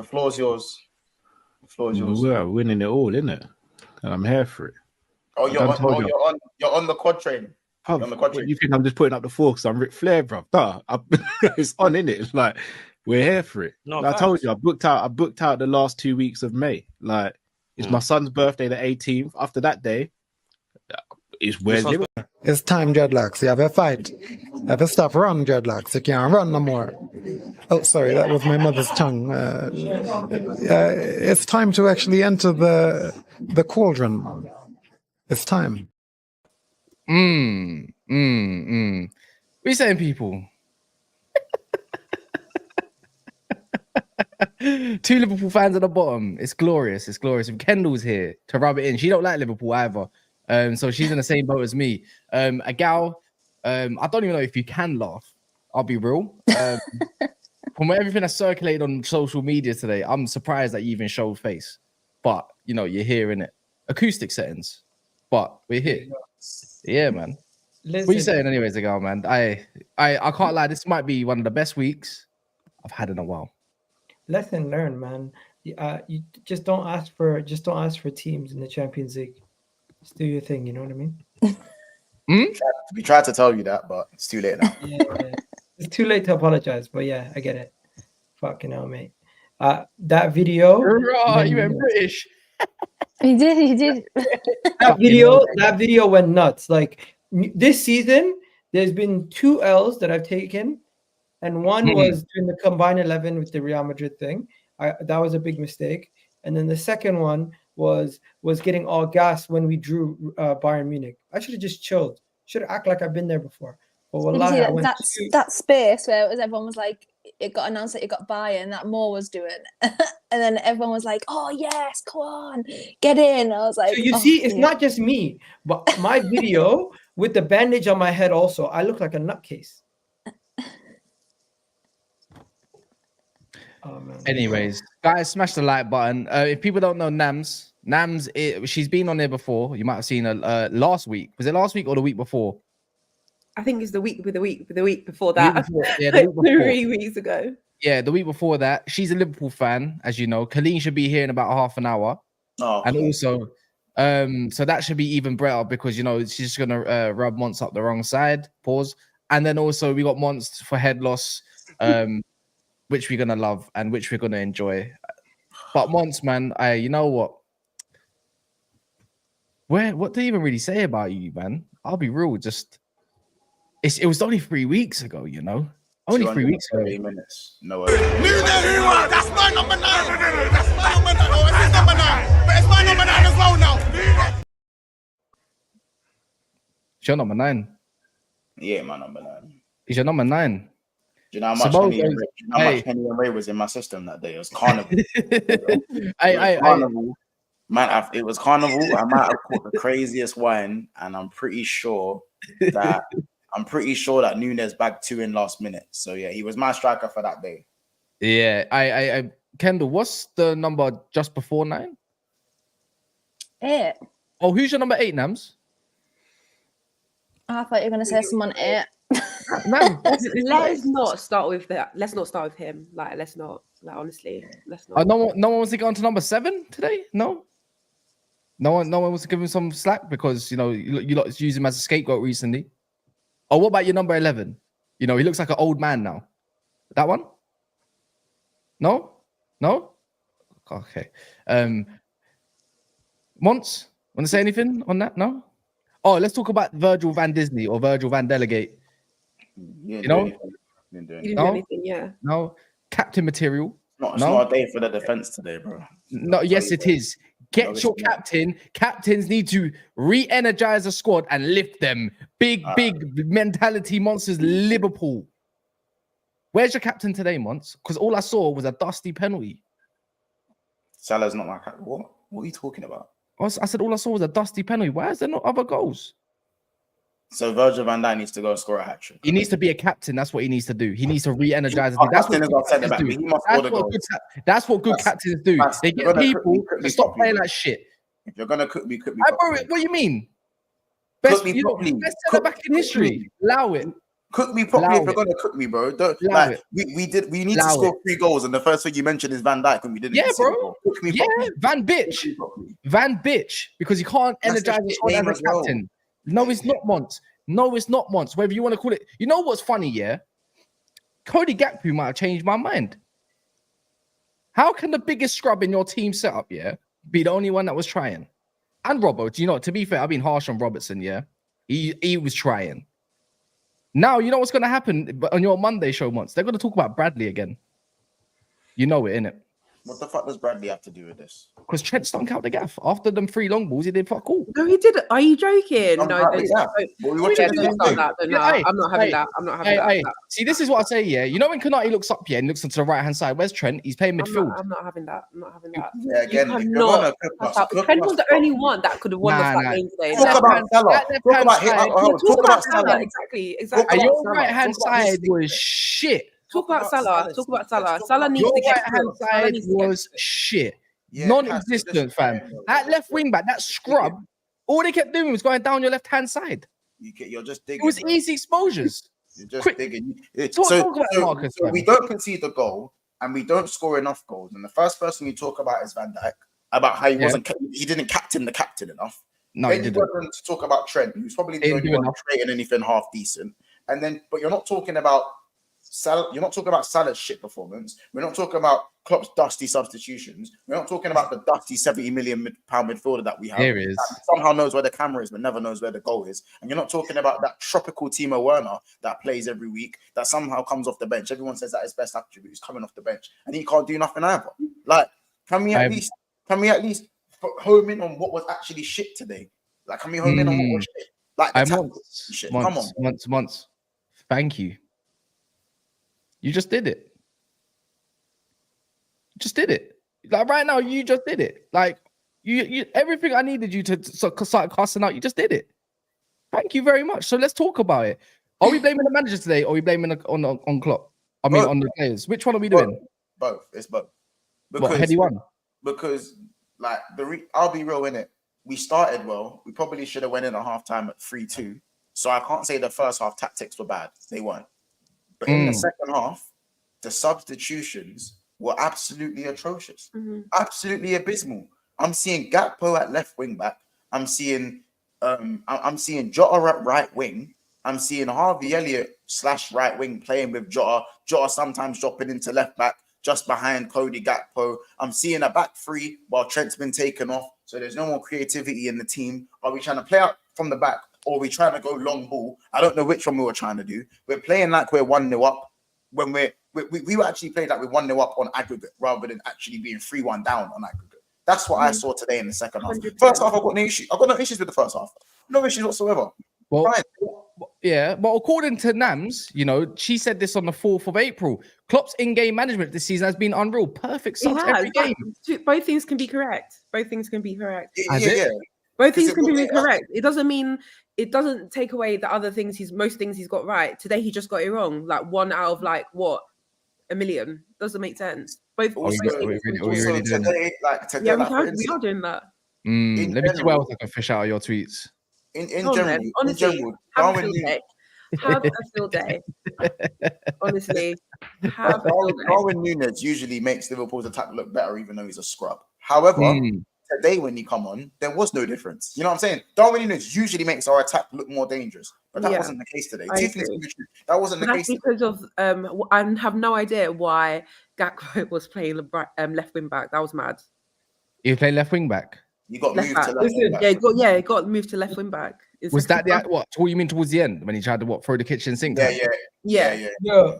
floor's yours. The floor's yours. We're winning it all, innit? And I'm here for it. Oh, you're on the quad train. You're on the quad train. You think I'm just putting up the four because I'm Ric Flair, bro? Nah, it's on, innit? It's like we're here for it. No, I told you, I booked out the last 2 weeks of May. Like it's my son's birthday, the 18th. After that day, it's where's Liverpool. It's time, dreadlocks. You have a fight. You have to stop run, dreadlocks. You can't run no more. Oh, sorry, that was my mother's tongue. It's time to actually enter the cauldron. It's time. What are you saying, people? 2 Liverpool fans at the bottom. It's glorious. It's glorious. If Kendall's here to rub it in, she don't like Liverpool either. So she's in the same boat as me. A gal, I don't even know if you can laugh. I'll be real. From everything that's circulated on social media today, I'm surprised that you even showed face. But you know, you're here in it. Acoustic settings. But we're here. Yeah, man. Listen, what are you saying anyways, gal, man? I can't lie, this might be one of the best weeks I've had in a while. Lesson learned, man. You just don't ask for teams in the Champions League. Just do your thing, you know what I mean? We tried to tell you that, but it's too late now. Yeah. It's too late to apologize, but yeah, I get it. Fucking hell, mate. That video. You went British. He did. That video went nuts. Like this season, there's been 2 L's that I've taken, and one was doing the combined 11 with the Real Madrid thing. That was a big mistake. And then the second one was getting all gas when we drew Bayern Munich. I should have just chilled. Should have acted like I've been there before. But wallahi, that space where everyone was like, it got announced that it got Bayern, that Moore was doing, and then everyone was like, "Oh yes, come on, get in." I was like, so you see, it's not just me, but my video with the bandage on my head. Also, I look like a nutcase. Oh, man. Anyways, guys, smash the like button. If people don't know Nams, she's been on there before. You might have seen her last week. Was it last week or the week before? I think it's the week before that. Yeah, the week before. 3 weeks ago. Yeah, the week before that. She's a Liverpool fan, as you know. Colleen should be here in about half an hour. Oh, and also, so that should be even better because, you know, she's just going to rub Monts up the wrong side. Pause. And then also we got Monts for head loss, which we're going to love and which we're going to enjoy. But Monts, man, you know what? What do you even really say about you, man? I'll be real, it was only 3 weeks ago, you know? Only 3 weeks ago. 30 minutes. No way. That's my number 9. That's my number 9. Oh, it's his number 9. But it's my number 9 as well now. It's your number 9. Yeah, my number 9. It's your number 9. Do you know how much Henny and Ray was in my system that day? It was carnival. Carnival. Man, it was carnival. I might have caught the craziest wine, and I'm pretty sure that Nunez bagged 2 in last minute. So yeah, he was my striker for that day. Yeah, Kendall, what's the number just before 9? 8. Oh, who's your number 8, Nams? I thought you were going to say someone 8. Man, let's not start with that. Let's not start with him. Like, let's not. Like, honestly, let's not. No one wants to go on to number 7 today. No one wants to give him some slack because you know you lot use him as a scapegoat recently. Oh, what about your number 11? You know he looks like an old man now. That one? No. Okay. Monts, want to say anything on that? No. Oh, let's talk about Virgil van Disney or Virgil van Delegate. You know? You didn't do anything, yeah. No. Captain material. It's not a day for the defense today, bro. No, yes, it is. Get your captain. Captains need to re-energize the squad and lift them. Big mentality monsters, Liverpool. Where's your captain today, Monts? Because all I saw was a dusty penalty. Salah's not my captain. What are you talking about? I said all I saw was a dusty penalty. Why is there not other goals? So Virgil van Dijk needs to go and score a hat-trick. He needs to be a captain. That's what he needs to do. He needs to re-energize. That's what good captains do. They get people to stop playing like shit. If you're gonna cook me. Bro, what do you mean? Best sell back in history. Allow it. Cook me properly Allow if you're it. gonna cook me, bro. Don't Allow like it. we need to Allow score it. 3 goals, and the first thing you mentioned is Van Dijk when we didn't. Yeah, concede a bro. goal. Cook me Yeah, properly. Van Cook bitch. me properly. Van bitch, because you can't That's the energize the shit squad as name a as well. captain. No, it's not Mont. No, it's not Mont. Whatever you want to call it. You know what's funny, yeah? Cody Gakpo might have changed my mind. How can the biggest scrub in your team setup, yeah, be the only one that was trying? And Robbo, do you know, to be fair, I've been harsh on Robertson, yeah? He was trying. Now, you know what's going to happen on your Monday show, Mont? They're going to talk about Bradley again. You know it, innit? What the fuck does Bradley have to do with this? Because Trent stunk out the gaff. After them 3 long balls, he did fuck all. No, he didn't. Are you joking? I'm No, Bradley, don't, yeah. don't, Well, we yeah, watch don't it start that. No, Hey, I'm not having hey, that. I'm not having that. Hey, see, this is what I say, yeah. You know when Konate looks up here and looks onto the right hand side, where's Trent? He's playing midfield. I'm not having that. I'm not having that. Yeah, again, You if you're cannot gonna cook us, pass out. cook Trent us was the properly. only one that could have won us Nah, that nah. game today. Talk Left about hand- Salah. that left Talk hand about him. side- Talk about Salah. Exactly. Talk And about your Salah. right hand Talk about his side stick. was shit. Talk about Salah. Talk about Salah. Salah needs Your to get right hand cooked. Salah side needs to get was cooked. shit. Yeah, Non-existent, Cass, fam. just- That left wing back, that scrub, all they kept doing was going down your left hand side. You're just digging. It was bro. easy exposures. You're just Quick. digging. Talk about Marcus, So we fam. don't concede the goal and we don't score enough goals. And the first person you talk about is Van Dijk, about how he didn't captain the captain enough. No, Then he you didn't. go on to talk about Trent, who's probably the Didn't only do one enough. creating anything half decent. And then, but you're not talking about Salah. You're not talking about Salah's shit performance. We're not talking about Klopp's dusty substitutions. We're not talking about the dusty £70 million midfielder that we have. There is. That somehow knows where the camera is, but never knows where the goal is. And you're not talking about that tropical Timo Werner that plays every week, that somehow comes off the bench. Everyone says that his best attribute is coming off the bench, and he can't do nothing either. Like, can we at least home in on what was actually shit today? Like, can we home in on what was shit? Like, the tackle shit. Come on. Months. Thank you. You just did it. Like right now, you just did it. Like you everything I needed you to start casting out, you just did it. Thank you very much. So let's talk about it. Are we blaming the manager today, or are we blaming on Klopp? I mean, on the players. Which one are we doing? Both. It's both. What, heady one? Because like I'll be real in it. We started well. We probably should have went in at halftime at 3-2. So I can't say the first half tactics were bad. They weren't. But in the second half, the substitutions were absolutely atrocious. Absolutely abysmal. I'm seeing Gakpo at left wing back. I'm seeing Jota at right wing. I'm seeing Harvey Elliott / right wing playing with Jota. Jota sometimes dropping into left back just behind Cody Gakpo. I'm seeing a back three while Trent's been taken off. So there's no more creativity in the team. Are we trying to play out from the back, or are we trying to go long ball? I don't know which one we were trying to do. We're playing like we're 1-0 up when we were actually played like we're 1-0 up on aggregate rather than actually being 3-1 down on aggregate. That's what I saw today in the second half. 100%. First half, I've got no issues with the first half. No issues whatsoever. Well, Fine. yeah, but according to Nams, you know, she said this on the 4th of April. Klopp's in-game management this season has been unreal. Perfect subs every game. Both things can be correct. Both things can be correct. Yeah. Both things Because can be it- correct. It doesn't mean it doesn't take away the other things most things he's got right. Today he just got it wrong. Like 1 out of like what? 1 million. Doesn't make sense. Both Also, both we things can be really true. doing today, today, Yeah, like, for we instance, are doing that. Let me see what general- else I can fish out of your tweets. in Come on, general, man. Honestly, in general, have a Darwin field Núñez- day. Have a field day. Honestly, have a field day. Darwin Nunez usually makes Liverpool's attack look better, even though he's a scrub. However, today when he come on, there was no difference. You know what I'm saying? Darwin Nunez usually makes our attack look more dangerous, but that Yeah, wasn't the case today. I Two things agree. can be true. That wasn't the That's case. Today. because of I have no idea why Gakpo was playing left wing back. That was mad. You play left wing back. You got Left moved back. to left. wing back. He got moved to left wing back. It's Was that like- the what? What you mean towards the end when he tried to throw the kitchen sink? Yeah. Yeah. Yo,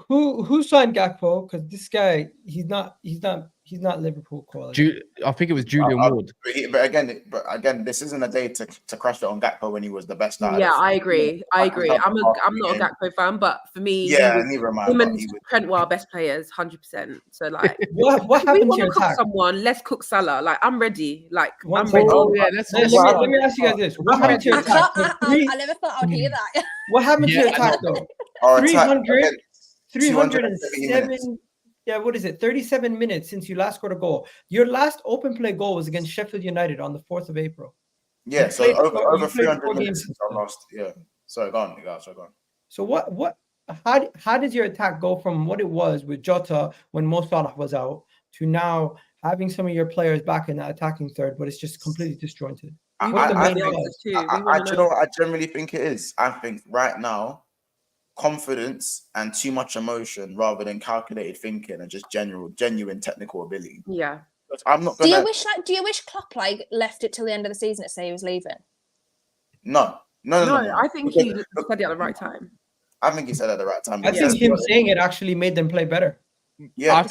who signed Gakpo? Because this guy, he's not Liverpool quality. I think it was Julian Ward. But again, this isn't a day to crash it on Gakpo when he was the best. Out of Yeah, the I three. agree. I'm not a game. Gakpo fan, but for me, Yeah, neither am I. him but and he was- Trent were our best players, 100%. So like, What if we happened to want your to cook attack? someone, let's cook Salah. Like I'm ready. Like One I'm second. ready. Oh yeah, that's Let me ask you guys this: what happened to your attack? I never thought I would hear that. What happened to your Yeah, I attack though? Our attack, 300, again, 307. Yeah, what is it? 37 minutes since you last scored a goal. Your last open play goal was against Sheffield United on the 4th of April. Yeah, You so played over you played 300 4 minutes games since I lost. Yeah. Sorry, go on. So how does your attack go from what it was with Jota when Mo Salah was out to now having some of your players back in that attacking third, but it's just completely disjointed? We What's want the to know main the cause? answers too. We Do you want to know know. what I generally think it is? I think right now, confidence and too much emotion rather than calculated thinking and just genuine technical ability. Yeah. But I'm not Do gonna. you wish Klopp like left it till the end of the season to say he was leaving? No. I think he said it at the right time. I think he said it at the right time. I think him saying it actually made them play better. Yeah, I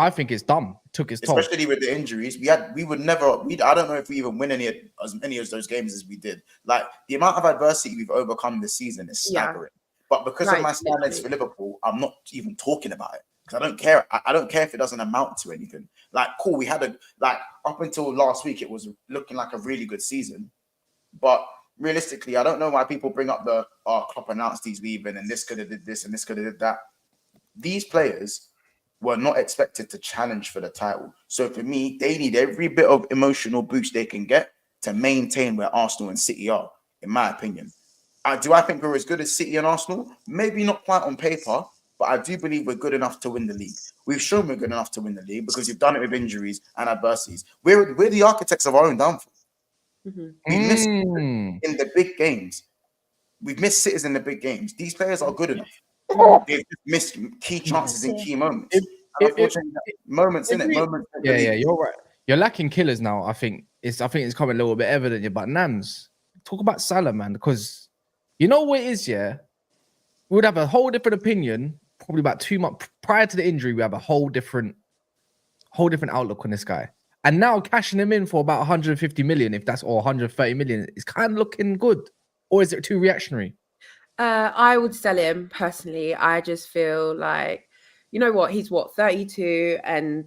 think it's dumb. Took its toll. especially with the injuries. We would never. I don't know if we even win as many of those games as we did. Like the amount of adversity we've overcome this season is staggering. But because of my standards for Liverpool, I'm not even talking about it because I don't care. I don't care if it doesn't amount to anything. Like, cool, we had up until last week, it was looking like a really good season. But realistically, I don't know why people bring up Klopp announced he's leaving and this could have did this and this could have did that. These players were not expected to challenge for the title. So for me, they need every bit of emotional boost they can get to maintain where Arsenal and City are, in my opinion. Do I think we're as good as City and Arsenal? Maybe not quite on paper, but I do believe we're good enough to win the league. We've shown we're good enough to win the league because we've done it with injuries and adversities. We're the architects of our own downfall. Mm-hmm. We missed in the big games. We've missed cities in the big games. These players are good enough. They've missed key chances in key moments. Moments. Yeah, you're right. You're lacking killers now. I think it's coming a little bit evident here. But Nams, talk about Salah, man, because you know what it is, yeah? We would have a whole different opinion probably about 2 months prior to the injury. We have a whole different outlook on this guy. And now cashing him in for about 150 million, if that's or 130 million, is kind of looking good. Or is it too reactionary? I would sell him personally. I just feel like, you know what, he's 32, and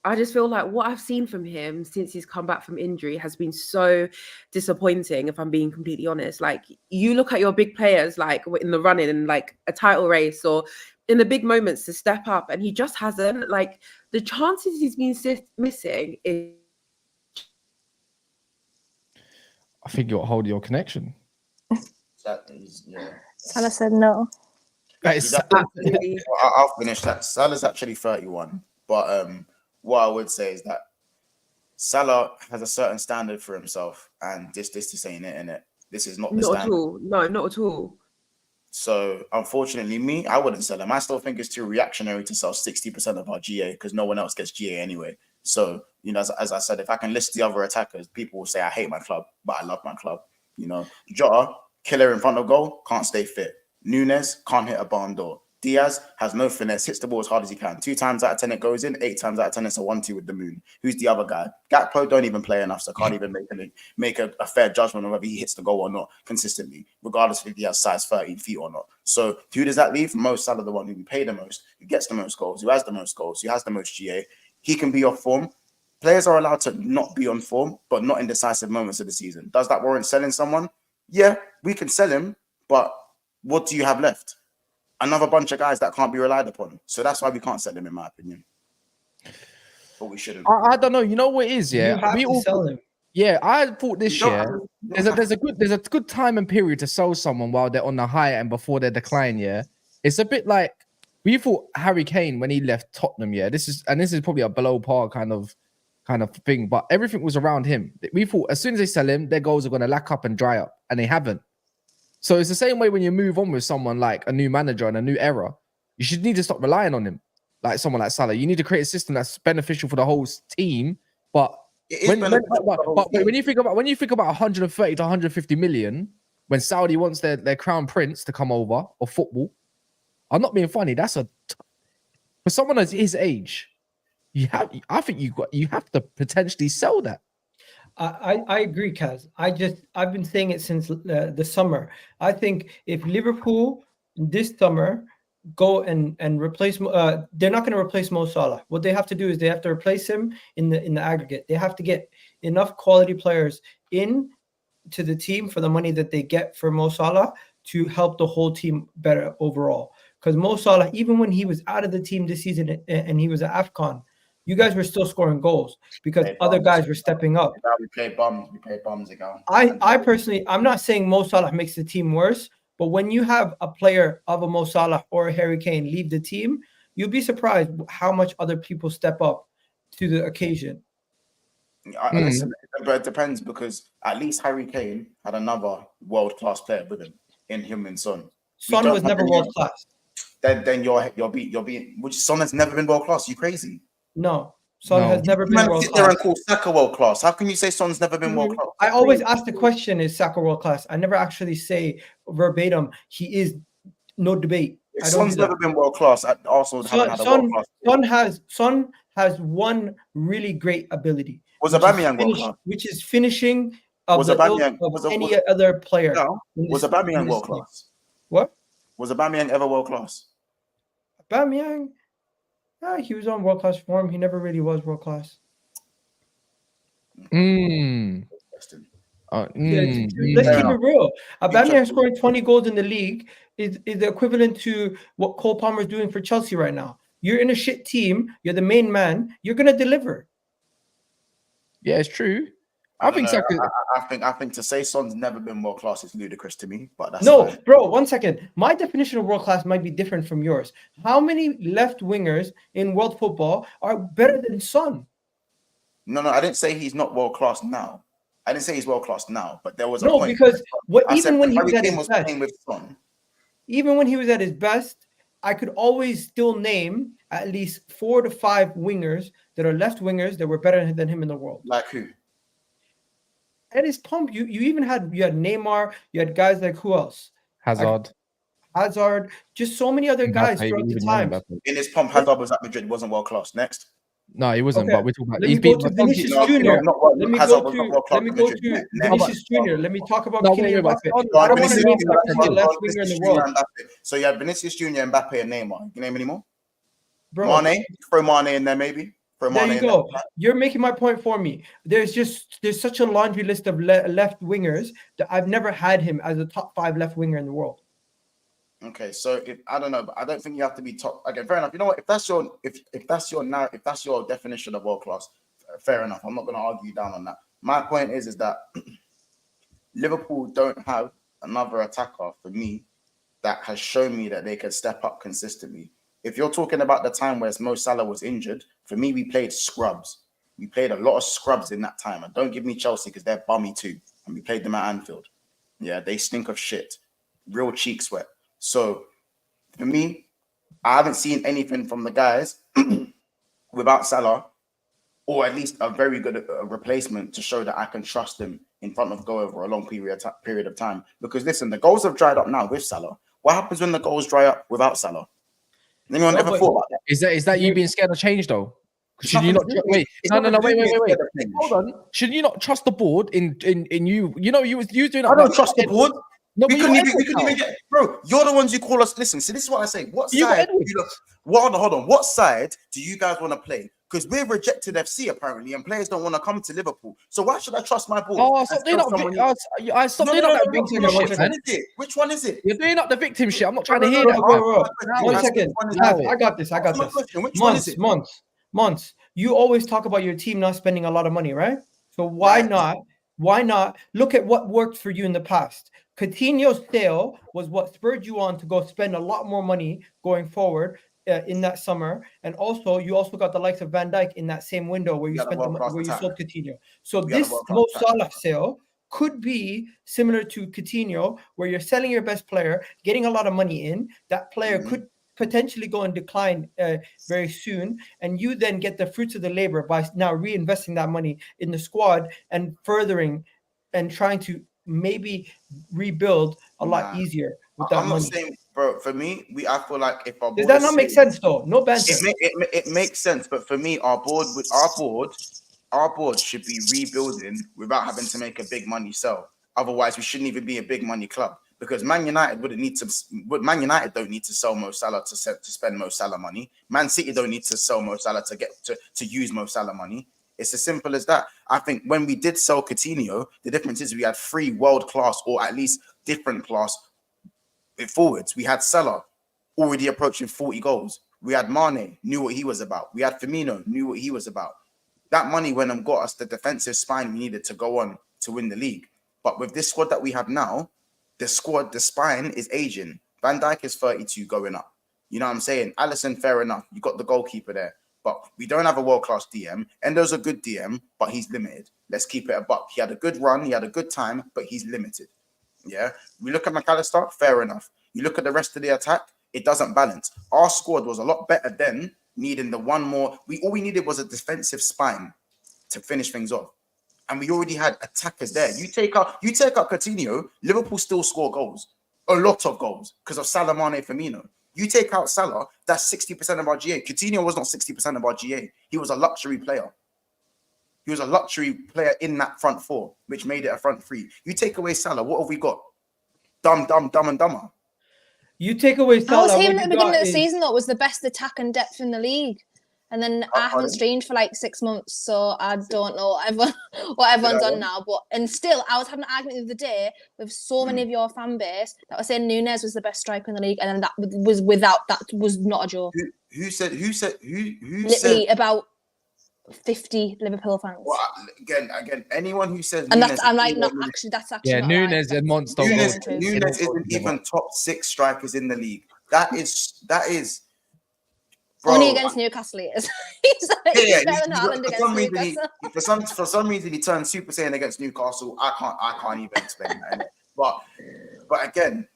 I just feel like what I've seen from him since he's come back from injury has been so disappointing, if I'm being completely honest. Like, you look at your big players, like in the running and like a title race or in the big moments to step up, and he just hasn't. Like, the chances he's been missing is. I think you're holding your connection. Salah said no. I'll finish that. Salah's actually 31, but what I would say is that Salah has a certain standard for himself, and this ain't it, innit? This is not the Not standard. at all. No, not at all. So unfortunately, I wouldn't sell him. I still think it's too reactionary to sell 60% of our GA because no one else gets GA anyway. So, you know, as I said, if I can list the other attackers, people will say I hate my club, but I love my club. You know, Jota, killer in front of goal, can't stay fit. Nunez can't hit a barn door. Diaz has no finesse, hits the ball as hard as he can. 2 times out of 10 it goes in, 8 times out of 10 it's a 1-2 with the moon. Who's the other guy? Gakpo don't even play enough, so can't even make a fair judgment on whether he hits the goal or not consistently, regardless if he has size 13 feet or not. So who does that leave? Mo Salah, the one who we pay the most, who gets the most goals, who has the most goals, who has the most GA. He can be off form. Players are allowed to not be on form, but not in decisive moments of the season. Does that warrant selling someone? Yeah, we can sell him, but what do you have left? Another bunch of guys that can't be relied upon. So that's why we can't sell him, in my opinion. But we shouldn't. I don't know. You know what it is, yeah? You have to sell him. Yeah, I thought this year there's a good time and period to sell someone while they're on the high and before their decline. Yeah, it's a bit like we thought Harry Kane when he left Tottenham. Yeah, this is probably a below par kind of thing, but everything was around him. We thought as soon as they sell him, their goals are going to lack up and dry up, and they haven't. So it's the same way when you move on with someone like a new manager and a new era, you should need to stop relying on him. Like someone like Salah, you need to create a system that's beneficial for the whole team. But when you think about 130 to 150 million, when Saudi wants their crown prince to come over or football, I'm not being funny. That's for someone at his age. I think you have to potentially sell that. I agree, Kaz. I've been saying it since the summer. I think if Liverpool this summer go and replace, they're not going to replace Mo Salah. What they have to do is they have to replace him in the aggregate. They have to get enough quality players in to the team for the money that they get for Mo Salah to help the whole team better overall. Because Mo Salah, even when he was out of the team this season and he was at AFCON, you guys were still scoring goals because other guys were stepping up. We play bums again. I personally, I'm not saying Mo Salah makes the team worse, But when you have a player of a Mo Salah or a Harry Kane leave the team, you'll be surprised how much other people step up to the occasion. Listen, but it depends because at least Harry Kane had another world-class player with him in him and Son. Son was never world-class. Then you're being which Son has never been world-class. You crazy? No. Son has never been world-class. Sit there and call Saka world-class. How can you say Son's never been world-class? I always ask the question, is Saka world-class? I never actually say verbatim, he is, no debate. Son's never been world-class. Arsenal haven't had a world-class. Son has one really great ability. Was Aubameyang world-class? Which is finishing of any other player. No. Was Aubameyang world-class? What? Was Aubameyang ever world-class? Aubameyang? Yeah, he was on world-class form. He never really was world-class. Let's keep it real. Aubameyang scoring 20 goals in the league is the equivalent to what Cole Palmer is doing for Chelsea right now. You're in a shit team. You're the main man. You're gonna deliver. Yeah, it's true. I think to say Son's never been world class is ludicrous to me. But that's no, bro. 1 second. My definition of world class might be different from yours. How many left wingers in world football are better than Son? No, I didn't say he's not world class now. I didn't say he's world class now, but there was a point. Because even when he was at his best, with Son. Even when he was at his best, I could always still name at least 4 to 5 wingers that are left wingers that were better than him in the world. Like who? At his pump, you even had Neymar, you had guys like who else? Hazard, just so many other guys throughout the time. In his pump, Hazard was at Madrid, wasn't world class. Next. No, he wasn't. Okay. But we're talking about. Let me go to Vinicius Junior. Let me go to Vinicius Junior. Let me talk about Kylian Mbappe. I don't want to name the left winger in the world. So you had Vinicius Junior, Mbappe, and Neymar. You name any more? Bro, Mane, throw Mane in there maybe. There you go. You're making my point for me. There's such a laundry list of left wingers that I've never had him as a top 5 left winger in the world. Okay, so I don't know, but I don't think you have to be top. Again, fair enough. You know what? If that's your definition of world class, fair enough. I'm not going to argue down on that. My point is that Liverpool don't have another attacker for me that has shown me that they can step up consistently. If you're talking about the time where Mo Salah was injured, for me, we played scrubs. We played a lot of scrubs in that time. And don't give me Chelsea because they're bummy too. And we played them at Anfield. Yeah, they stink of shit. Real cheek sweat. So, for me, I haven't seen anything from the guys without Salah, or at least a very good replacement to show that I can trust them in front of goal over a long period of time. Because listen, the goals have dried up now with Salah. What happens when the goals dry up without Salah? Anyone ever thought about that? Is that you being scared of change though? Should you not wait? No, wait. Hold on. Should you not trust the board in you? You know, you was doing. I don't trust the board. No, we couldn't even get, bro. You're the ones who call us. Listen, see, this is what I say. What side? Hold on. What side do you guys want to play? Because we're rejected FC apparently, and players don't want to come to Liverpool. So why should I trust my board? Oh, stop doing that victim shit. Which one is it? You're doing up the victim shit. I'm not trying to hear that. 1 second. I got this. Which one is it? Months. You always talk about your team not spending a lot of money, right? So why not look at what worked for you in the past? Coutinho's sale was what spurred you on to go spend a lot more money going forward in that summer, and you also got the likes of Van Dijk in that same window where you spent where you sold Coutinho. So this Mo Salah sale could be similar to Coutinho, where you're selling your best player, getting a lot of money in. That player could potentially go in decline very soon, and you then get the fruits of the labor by now reinvesting that money in the squad and furthering and trying to maybe rebuild a lot easier with that money. Not saying, bro, for me, I feel like if our board does that not make sense though? No banter. It makes sense, but for me, our board should be rebuilding without having to make a big money sell. Otherwise, we shouldn't even be a big money club. Because Man United don't need to sell Mo Salah to spend Mo Salah money. Man City don't need to sell Mo Salah to use Mo Salah money. It's as simple as that. I think when we did sell Coutinho, the difference is we had 3 world-class or at least different class forwards. We had Salah already approaching 40 goals. We had Mane, knew what he was about. We had Firmino, knew what he was about. That money went and got us the defensive spine we needed to go on to win the league. But with this squad that we have now, the squad, the spine is aging. Van Dijk is 32 going up. You know what I'm saying? Alisson, fair enough. You got the goalkeeper there. But we don't have a world-class DM. Endo's a good DM, but he's limited. Let's keep it a buck. He had a good run. He had a good time, but he's limited. Yeah? We look at McAllister, fair enough. You look at the rest of the attack, it doesn't balance. Our squad was a lot better then, needing the one more. All we needed was a defensive spine to finish things off. And we already had attackers there. You take out Coutinho, Liverpool still score goals. A lot of goals because of Salah, Mane, Firmino. You take out Salah, that's 60% of our GA. Coutinho was not 60% of our GA. He was a luxury player. He was a luxury player in that front four, which made it a front three. You take away Salah, what have we got? Dumb, and dumber. You take away Salah. I was saying at the beginning of the season, though, it was the best attack and depth in the league. And then I haven't streamed for like 6 months, so I don't know what everyone's on now. And still, I was having an argument the other day with so many of your fan base that was saying Nunez was the best striker in the league, and then that was not a joke. Who said? Literally about 50 Liverpool fans. Well, again, anyone who says and Nunez, I'm like, not actually. That's actually not Nunez right. and monster. Nunez isn't even top 6 strikers in the league. That is. Bro, only against Newcastle he is. He's better than Haaland against Newcastle. For some reason he turned Super Saiyan against Newcastle. I can't even explain that. But again,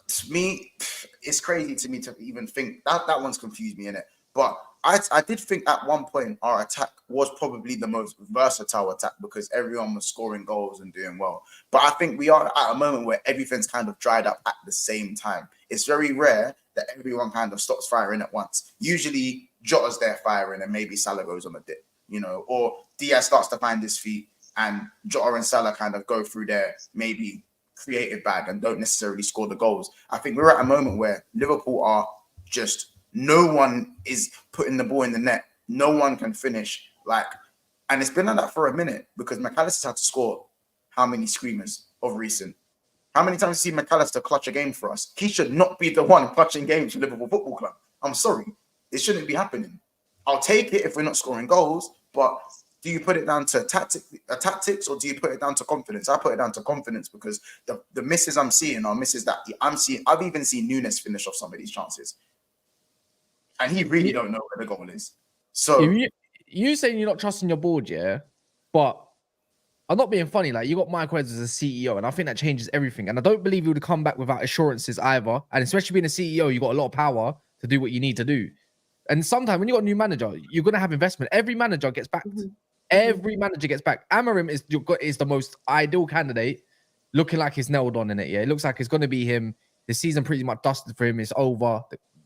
to me, it's crazy to me to even think that one's confused me in it. But I did think at one point our attack was probably the most versatile attack because everyone was scoring goals and doing well. But I think we are at a moment where everything's kind of dried up at the same time. It's very rare that everyone kind of stops firing at once. Usually Jota's there firing and maybe Salah goes on a dip, or Diaz starts to find his feet and Jota and Salah kind of go through their maybe creative bag and don't necessarily score the goals. I think we're at a moment where Liverpool are just, no one is putting the ball in the net. No one can finish. And it's been like that for a minute because McAllister's had to score how many screamers of recent? How many times have you seen McAllister clutch a game for us? He should not be the one clutching games for Liverpool Football Club. I'm sorry. It shouldn't be happening. I'll take it if we're not scoring goals, but do you put it down to tactics or do you put it down to confidence? I put it down to confidence because the misses I'm seeing are misses that I'm seeing. I've even seen Nunez finish off some of these chances. And he really don't know where the goal is. So you saying you're not trusting your board, yeah? But I'm not being funny. Like, you got Mike Weds as a CEO, and I think that changes everything. And I don't believe he would come back without assurances either. And especially being a CEO, you got a lot of power to do what you need to do. And sometimes when you got a new manager, you're gonna have investment. Every manager gets backed. Every manager gets backed. Amorim is the most ideal candidate, looking like he's nailed on in it. Yeah, it looks like it's gonna be him. The season pretty much dusted for him. It's over.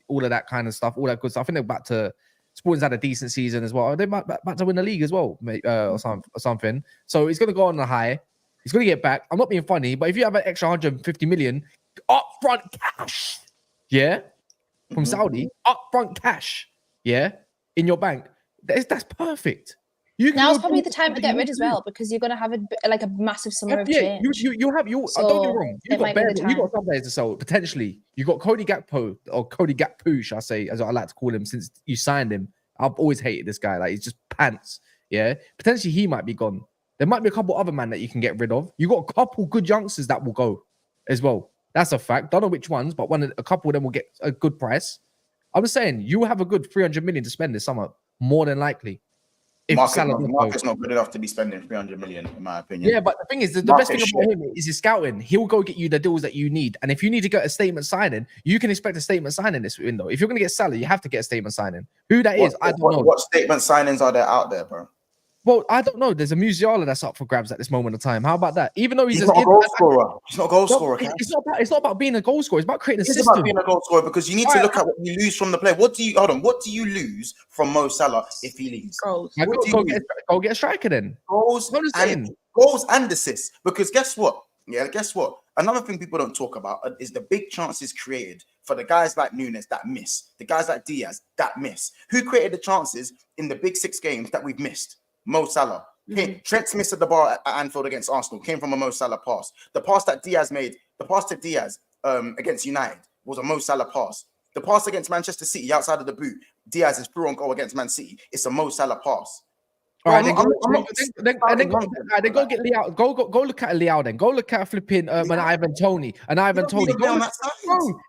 All of that kind of stuff, all that good stuff. I think they're back to. Sporting's had a decent season as well. They might back to win the league as well, or something. So he's going to go on a high. He's going to get back. I'm not being funny, but if you have an extra 150 million upfront cash, yeah, from Saudi, upfront cash, yeah, in your bank, that's perfect. Now's probably the time to get rid as well because you're going to have a massive summer of change. You have. Don't get me wrong. You got some players to sell potentially. You got Cody Gakpo or Cody Gakpo, should I say, as I like to call him, since you signed him. I've always hated this guy. Like, he's just pants. Yeah, potentially he might be gone. There might be a couple other men that you can get rid of. You got a couple good youngsters that will go as well. That's a fact. Don't know which ones, but a couple of them will get a good price. I'm just saying you have a good 300 million to spend this summer, more than likely. Marcus not good enough to be spending 300 million, in my opinion. Yeah, but the thing is, the best thing about him is his scouting. He'll go get you the deals that you need. And if you need to get a statement signing, you can expect a statement signing this window. If you're going to get Salah, you have to get a statement signing. Who that is, I don't know. What statement signings are there out there, bro? Well, I don't know. There's a Musiala that's up for grabs at this moment of time. How about that? Even though he's not a goal scorer. He's not a goal scorer. It's not about being a goal scorer. It's about creating a system. It's about being a goal scorer because you need to look at what you lose from the player. What do you lose from Mo Salah if he leaves? Goals. Go get a striker then. Goals and assists. Because guess what? Yeah, guess what? Another thing people don't talk about is the big chances created for the guys like Nunez that miss, the guys like Diaz that miss. Who created the chances in the big 6 games that we've missed? Mo Salah. Trent missed at the bar at Anfield against Arsenal. Came from a Mo Salah pass. The pass that Diaz made, the pass to Diaz against United was a Mo Salah pass. The pass against Manchester City outside of the boot, Diaz is through on goal against Man City. It's a Mo Salah pass. All right, I'm not then go get Liao. Go look at Liao. Then go look at flipping an Ivan Tony. Bro,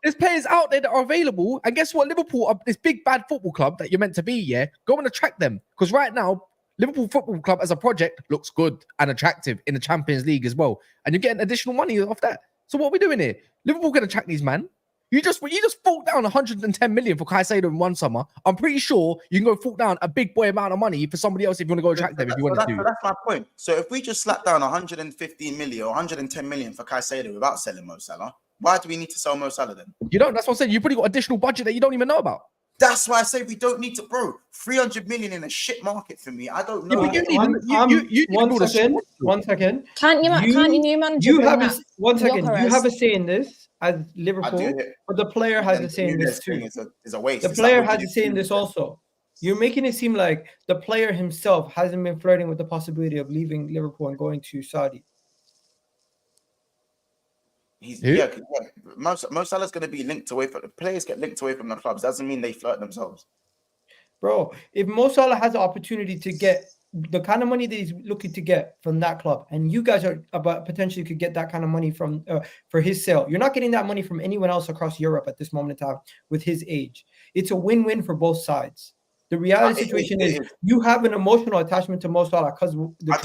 there's players out there that are available. And guess what? Liverpool are this big bad football club that you're meant to be. Yeah, go and attract them because right now Liverpool Football Club as a project looks good and attractive in the Champions League as well, and you're getting additional money off that. So what are we doing here? Liverpool can attract these man. You just fork down 110 million for Caicedo in one summer. I'm pretty sure you can go fork down a big boy amount of money for somebody else if you want to go attract them. If you want to do. That's my point. So if we just slap down 115 million or 110 million for Caicedo without selling Mo Salah, why do we need to sell Mo Salah then? You don't. That's what I'm saying. You probably got additional budget that you don't even know about. That's why I say we don't need to, bro. 300 million in a shit market for me. I don't know. One second. Can't you new manager? You have a say in this as Liverpool, but the player has a say in this too. Is a waste. The player has a say in this also. You're making it seem like the player himself hasn't been flirting with the possibility of leaving Liverpool and going to Saudi. Mo Salah's going to be linked away from the players. Get linked away from the clubs doesn't mean they flirt themselves, bro. If Mo Salah has the opportunity to get the kind of money that he's looking to get from that club, and you guys are about potentially could get that kind of money from for his sale, you're not getting that money from anyone else across Europe at this moment in time with his age. It's a win-win for both sides. The reality situation is you have an emotional attachment to Mo Salah because I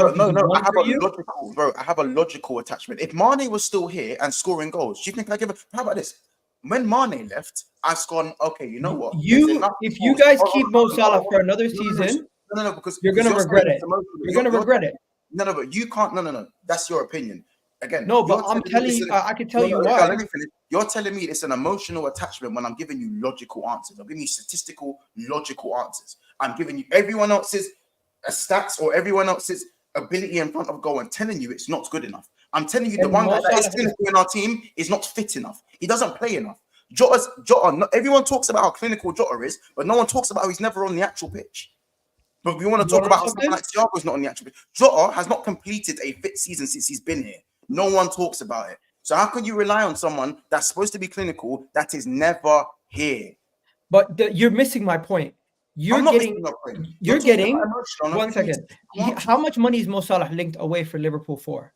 have a logical attachment. If Mane was still here and scoring goals, do you think I give a? How about this? When Mane left, I've gone. Okay, you know what? If you guys keep Mo Salah for another season, because you're gonna regret it. You're gonna regret it. No, but you can't. No. That's your opinion. Again, no, but I'm telling you, I can tell you why. Let me finish. You're telling me it's an emotional attachment when I'm giving you logical answers. I'm giving you statistical, logical answers. I'm giving you everyone else's stats or everyone else's ability in front of goal and telling you it's not good enough. I'm telling you the one guy that is clinical in our team is not fit enough. He doesn't play enough. Jota, everyone talks about how clinical Jota is, but no one talks about how he's never on the actual pitch. But we want to talk about how someone like Thiago's not on the actual pitch. Jota has not completed a fit season since he's been here. No one talks about it. So how can you rely on someone that's supposed to be clinical that is never here? But you're missing my point. You're getting 1 second. How much money is Mo Salah linked away for Liverpool for?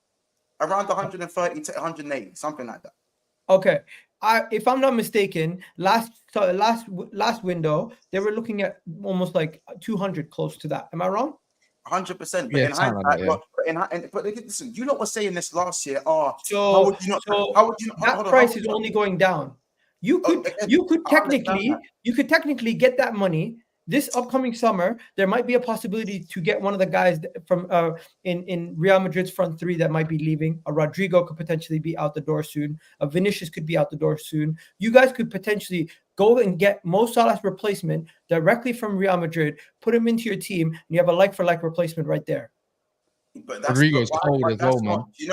Around 130 to 180, something like that. Okay. If I'm not mistaken, last window they were looking at almost like 200, close to that. Am I wrong? 100%. But listen, you lot were saying this last year. How would you not? That price is only going down. You could technically get that money this upcoming summer. There might be a possibility to get one of the guys from in Real Madrid's front three that might be leaving. A Rodrigo could potentially be out the door soon. A Vinicius could be out the door soon. You guys could potentially go and get Mo Salah's replacement directly from Real Madrid, put him into your team, and you have a like-for-like replacement right there. But that's Rodrigo's cold as well, man. Do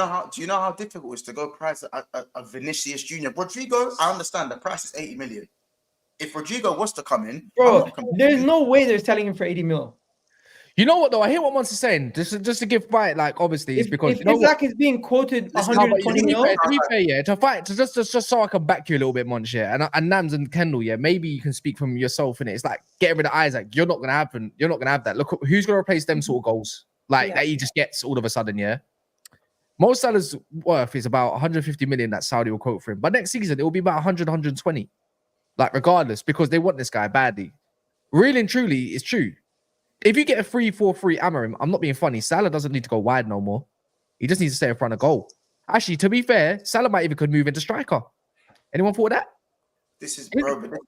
you know how difficult it is to go price a Vinicius Junior? Rodrigo, I understand the price is 80 million. If Rodrigo was to come in, bro, there's no way they're selling him for 80 mil. You know what though? I hear what Monster's saying. Just to give fight, like obviously it's because Isaac is being quoted 120 mil. To be fair, yeah, to fight, just so I can back you a little bit, Monch, yeah, and Nams and Kendall, yeah, maybe you can speak from yourself in it. It's like getting rid of Isaac. You're not gonna happen. You're not gonna have that. Look, who's gonna replace them sort of goals that he just gets all of a sudden, yeah. Mo Salah's worth is about 150 million that Saudi will quote for him, but next season it will be about 100, 120, like regardless, because they want this guy badly. Really and truly, it's true. If you get a 3-4-3 Amarim, I'm not being funny. Salah doesn't need to go wide no more. He just needs to stay in front of goal. Actually, to be fair, Salah might even could move into striker. Anyone thought of that? This is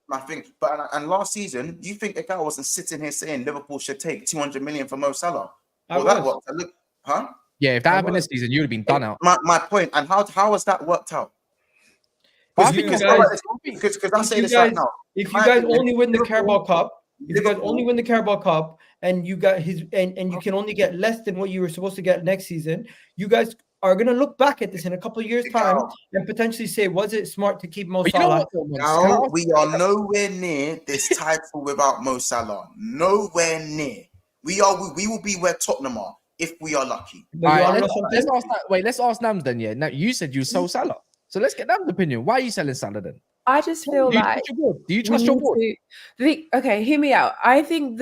my thing. But and last season, you think if I wasn't sitting here saying Liverpool should take 200 million for Mo Salah? Well, that worked. Huh? Yeah, if that happened this season, you would have been done out. My point. And how has that worked out? Because I say this right now. If you guys only win the Carabao Cup, and you got and you can only get less than what you were supposed to get next season, you guys are gonna look back at this in a couple of years' time and potentially say, was it smart to keep Mo Salah? No, we are nowhere near this title without Mo Salah. Nowhere near. We will be where Tottenham are if we are lucky. Right, let's ask Nams then. Yeah, now you said you sold Salah, so let's get Nams' opinion. Why are you selling Salah then? I just feel like. Do you trust your board? Okay, hear me out. I think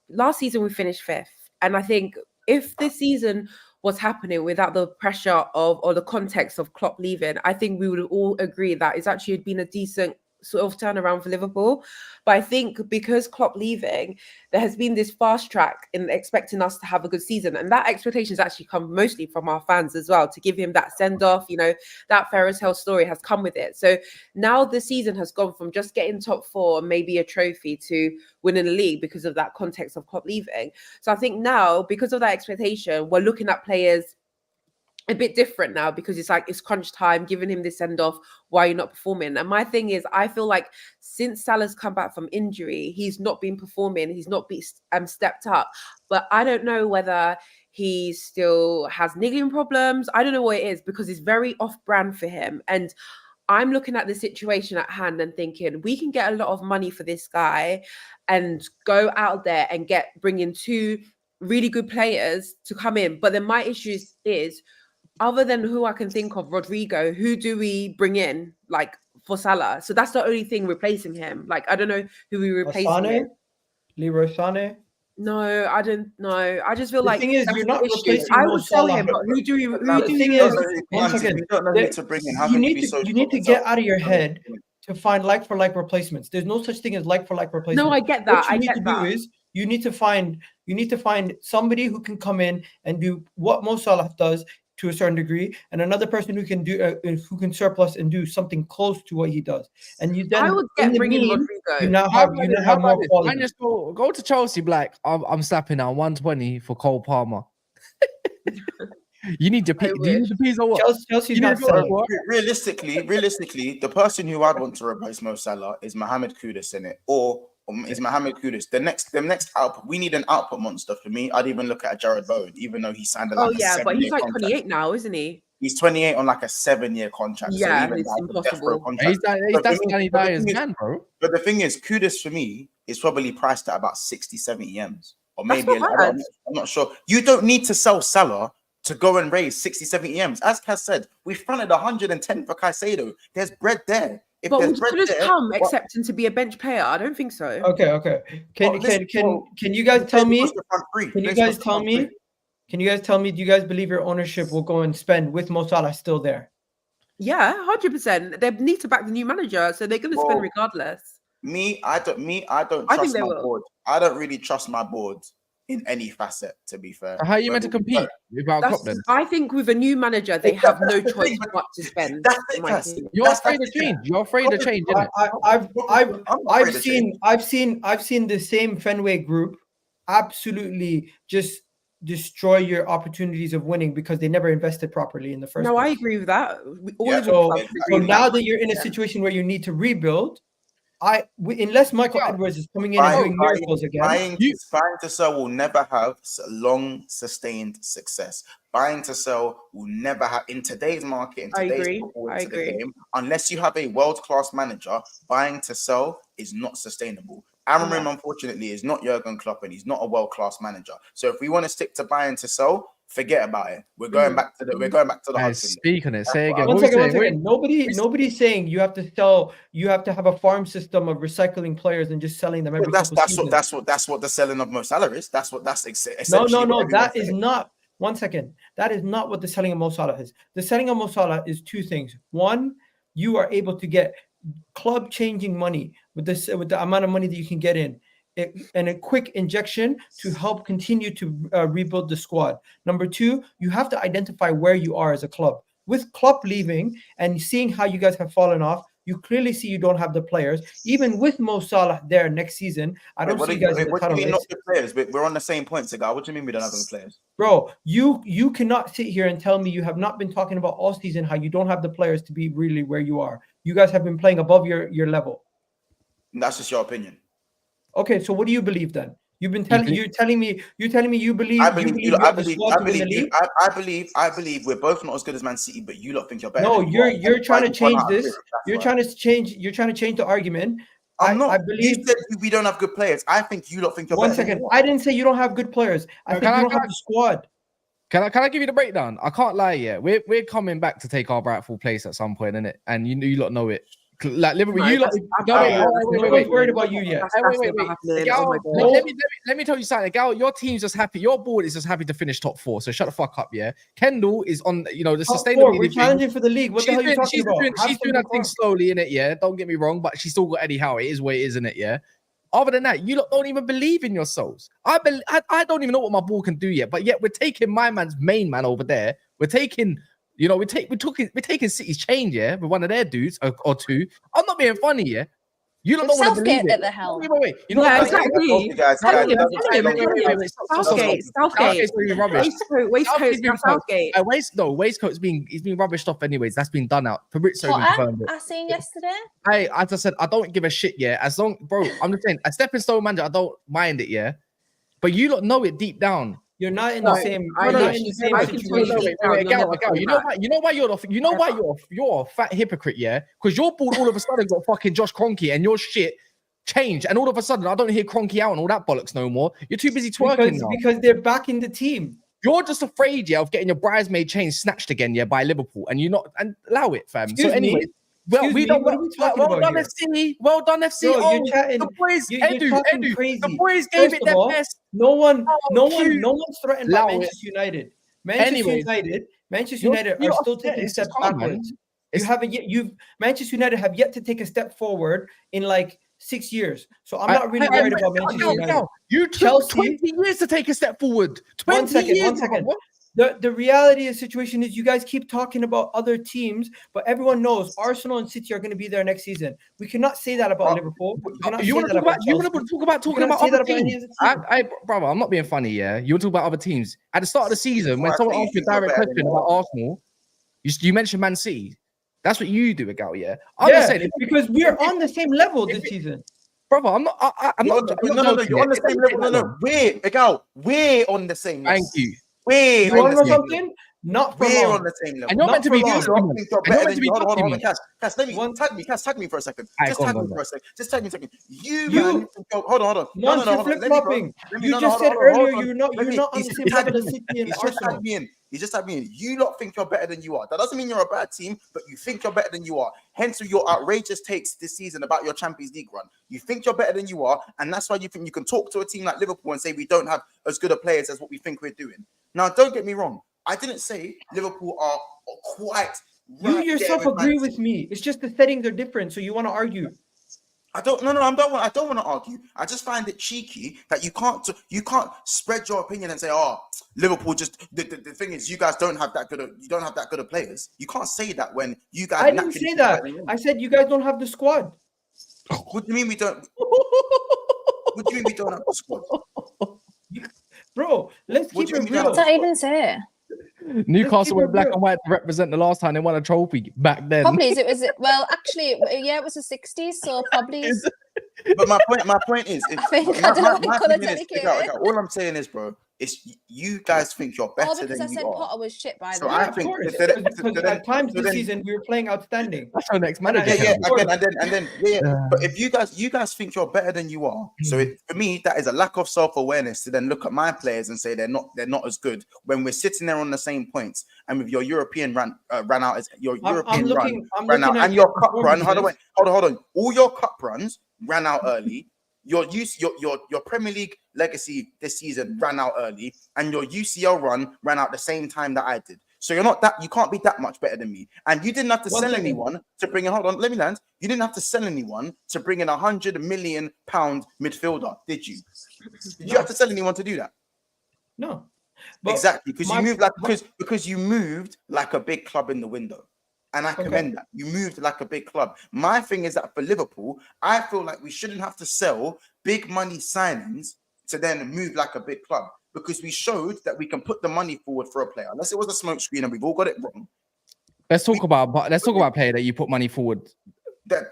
last season we finished 5th, And I think if this season was happening without the pressure of or the context of Klopp leaving, I think we would all agree that it's actually been a decent sort of turnaround for Liverpool. But I think because Klopp leaving, there has been this fast track in expecting us to have a good season. And that expectation has actually come mostly from our fans as well, to give him that send-off. You know, that fairy tale story has come with it. So now the season has gone from just getting top 4 and maybe a trophy to winning the league because of that context of Klopp leaving. So I think now, because of that expectation, we're looking at players a bit different now, because it's like it's crunch time, giving him this send off. Why are you not performing? And my thing is, I feel like since Salah's come back from injury, he's not been performing. He's not been stepped up. But I don't know whether he still has niggling problems. I don't know what it is, because it's very off brand for him. And I'm looking at the situation at hand and thinking we can get a lot of money for this guy and go out there and bring in 2 really good players to come in. But then my issue is, other than who I can think of, Rodrigo, who do we bring in like for Salah? So that's the only thing replacing him. Like, I don't know who we replace him with. Leroy Sané? No, I don't know. I just feel The like thing is, you're not replacing I Mo would sell Salah. him, but who do you? The thing is, once again, you don't need to bring in. How you can need be to so you need to get out of your head to find like for like replacements. There's no such thing as like for like replacement. No, I get that. What you need to do is you need to find somebody who can come in and do what Mo Salah does to a certain degree, and another person who can do who can surplus and do something close to what he does. And you then I would get bringing Rodrigo. you now have more quality. Just go to Chelsea, Black. I'm slapping out 120 for Cole Palmer. You need to pay. Do you need to pay or what? Chelsea's not selling. Realistically, the person who I'd want to replace Mo Salah is Mohamed Kudus in it, or is Mohamed Kudus. The next output, we need an output monster. For me, I'd even look at Jared Bowen, even though he signed a but he's like 28 now, isn't he? He's 28 on like a 7-year contract. Yeah, so even it's impossible. He's Danny Dyer's man, bro. But the thing is, Kudus for me is probably priced at about 60, 70 M's. Or That's maybe not bad. I'm not sure. You don't need to sell Salah to go and raise 60, 70 M's. As Kaz said, we fronted 110 for Caicedo. There's bread there. But would Kudus come accepting to be a bench player? I don't think so. Okay. Can you guys tell me? Can you guys tell me? Can you guys tell me? Do you guys believe your ownership will go and spend with Mo Salah still there? Yeah, 100%. They need to back the new manager, so they're going to spend regardless. I don't trust my board. I don't really trust my board in any facet, to be fair. How are you meant to compete without Klopp then? I think with a new manager, they have no choice but to spend. You're afraid of change. You're afraid of change, isn't it? I've seen the same Fenway group absolutely just destroy your opportunities of winning because they never invested properly in the first place. I agree with that. So now that you're in a situation where you need to rebuild, unless Michael Edwards is coming in and doing miracles again, buying to sell will never have long sustained success. Buying to sell will never have in today's market, in today's game, unless you have a world-class manager. Buying to sell is not sustainable. Amorim, unfortunately, is not Jurgen Klopp, and he's not a world-class manager. So if we want to stick to buying to sell, forget about it. We're going back to the Hudson. Speak on it. Say again. One second. Nobody's saying you have to sell. You have to have a farm system of recycling players and just selling them every. That's what the selling of Mo Salah is. That's essentially. No. That is not. 1 second. That is not what the selling of Mo Salah is. The selling of Mo Salah is 2 things. One, you are able to get club changing money with the amount of money that you can get in. And a quick injection to help continue to rebuild the squad. Number 2, you have to identify where you are as a club. With Klopp leaving and seeing how you guys have fallen off, you clearly see you don't have the players. Even with Mo Salah there next season, I don't see you guys in the title race. Not the players, but we're on the same point, Cigar. What do you mean we don't have any players? Bro, you cannot sit here and tell me you have not been talking about all season how you don't have the players to be really where you are. You guys have been playing above your level. That's just your opinion. Okay, so what do you believe then? You're telling me you believe. I believe we're both not as good as Man City, but you lot think you're better. No, you're trying to change this. You're trying to change the argument. I'm not. I believe you said we don't have good players. I think you lot think you're better. 1 second. I didn't say you don't have good players. I think you don't have the squad. Can I give you the breakdown? I can't lie yet. We're coming back to take our rightful place at some point, innit? And you lot know it. Like Liverpool, No, you lot. that's- Wait. No one's worried about you yet. That's Wait. never happening. Gal, Oh my God. let me tell you something. Gal, your team's just happy. Your board is just happy to finish top 4. So shut the fuck up, yeah. Kendall is on, the Top sustainability. 4, we're thing. challenging for the league. What the hell are you talking about? She's doing that thing slowly, in it, yeah. Don't get me wrong, but she's still got Eddie Howe. It is what it is, isn't it, yeah. Other than that, you lot don't even believe in yourselves. I don't even know what my ball can do yet, but yet we're taking my main man over there. We're taking. We're taking City's change, yeah, with one of their dudes or two. I'm not being funny, yeah. You don't want to believe Southgate it. at the helm. Wait. You know Yeah, what? exactly. Southgate. Southgate's been rubbish. Southgate. Waistcoat's been rubbished off anyways. That's been done out. Fabrizio even confirmed it. I seen yesterday. As I said, I don't give a shit, yeah. As long, bro, I'm just saying, a stepping stone manager, I don't mind it, yeah. But you lot know it deep down. You're not in the same. I You're know. not in the same I can situation. totally- Gal, you know why you're a fat hypocrite, yeah? Because your ball all of a sudden got fucking Josh Kroenke and your shit changed, and all of a sudden I don't hear Kroenke out and all that bollocks no more. You're too busy twerking now. Because they're back in the team. You're just afraid, yeah, of getting your bridesmaid chain snatched again, yeah, by Liverpool, and you're not, and allow it, fam. Excuse so anyway. me? Well, we don't. What are we talking well about done, here? FC. Well done, FC. Bro, you're chatting. The boys, You're talking Edu. crazy. The boys gave First it of their all, best. No one's threatened by Allow Manchester United. Anyways. Manchester United are still taking steps backwards. Manchester United have yet to take a step forward in like 6 years. So I'm not really worried about Manchester United. You took Chelsea- 20 years to take a step forward. 20 One second. years. The reality of the situation is you guys keep talking about other teams, but everyone knows Arsenal and City are going to be there next season. We cannot say that about Liverpool. You want to talk about other teams? Brother, I'm not being funny, yeah. You want to talk about other teams. At the start of the season, when someone asks you a direct question about Arsenal, you mention Man City. That's what you do, Gal, yeah? I'm just saying, because we're on the same level this season. Brother, I'm not. You're on the same level. No. We're on the same level. Thank you. You want to know something? Not for we're long. on the same level. And you're meant to be good. Hold on. Cass, tag me for a second. Just tag me for a second. Just tag me a second. You hold on. No, flip-flopping. You just said earlier you're not on the same level as City and Arsenal. You just tagged me in. You lot think you're better than you are. That doesn't mean you're a bad team, but you think you're better than you are. Hence your outrageous takes this season about your Champions League run. You think you're better than you are, and that's why you think you can talk to a team like Liverpool and say we don't have as good a players as what we think we're doing. Now, don't get me wrong. I didn't say Liverpool are quite. You yourself agree with me. It's just the settings are different, so you want to argue. I don't want to argue. I just find it cheeky that you can't spread your opinion and say, "Oh, Liverpool just." The thing is, you guys don't have that good of players. You can't say that when you guys. I didn't say that. I said you guys don't have the squad. What do you mean we don't? What do you mean we don't have the squad? Bro, let's keep it real. What did I even say? Newcastle were black and white to represent the last time they won a trophy back then. Probably it was actually it was the 60s, so probably. But my point is, I think I don't know what colour technically. All I'm saying is, bro, is you guys think you're better than you are. Because I said Potter was shit by the So way. I think because at times this season we were playing outstanding. That's our next manager. But if you guys think you're better than you are, so for me that is a lack of self-awareness to then look at my players and say they're not as good when we're sitting there on the same points and with your European ran out as your European ran out and your cup run. Hold on. All your cup runs ran out early. Your Premier League legacy this season ran out early, and your UCL run ran out the same time that I did. So you can't be that much better than me. And you didn't have to sell anyone to bring in. Hold on, let me land. You didn't have to sell anyone to bring in £100 million midfielder, did you? Did you have to sell anyone to do that? No. Exactly, because you moved like a big club in the window. And I commend that. You moved like a big club. My thing is that for Liverpool, I feel like we shouldn't have to sell big money signings to then move like a big club, because we showed that we can put the money forward for a player. Unless it was a smoke screen and we've all got it wrong. Let's talk about a player that you put money forward. The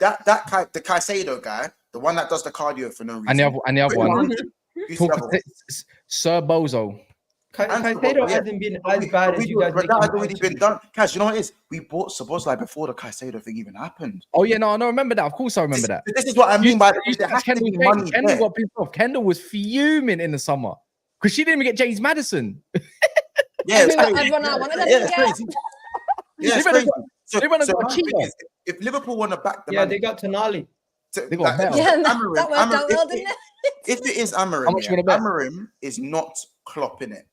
Caicedo guy, the one that does the cardio for no reason. And the other one. Sir Bozo. Caicedo hasn't been as bad as you guys. But that had already been done. Cash, you know what it is? We bought Szoboszlai before the Caicedo thing even happened. Oh yeah, no, I remember that. Of course, I remember that. This is what I mean by Kendall got pissed off. Kendall was fuming in the summer because she didn't even get James Maddison. Yeah, everyone I wanted them to get. Yeah, it's crazy. if Liverpool want to back the Yeah, man, they got Tonali. They got better. Yeah, that Amorim- worked out well, didn't it? If it is How Amorim, much yeah, you gonna bet? Amorim is not Klopp in it.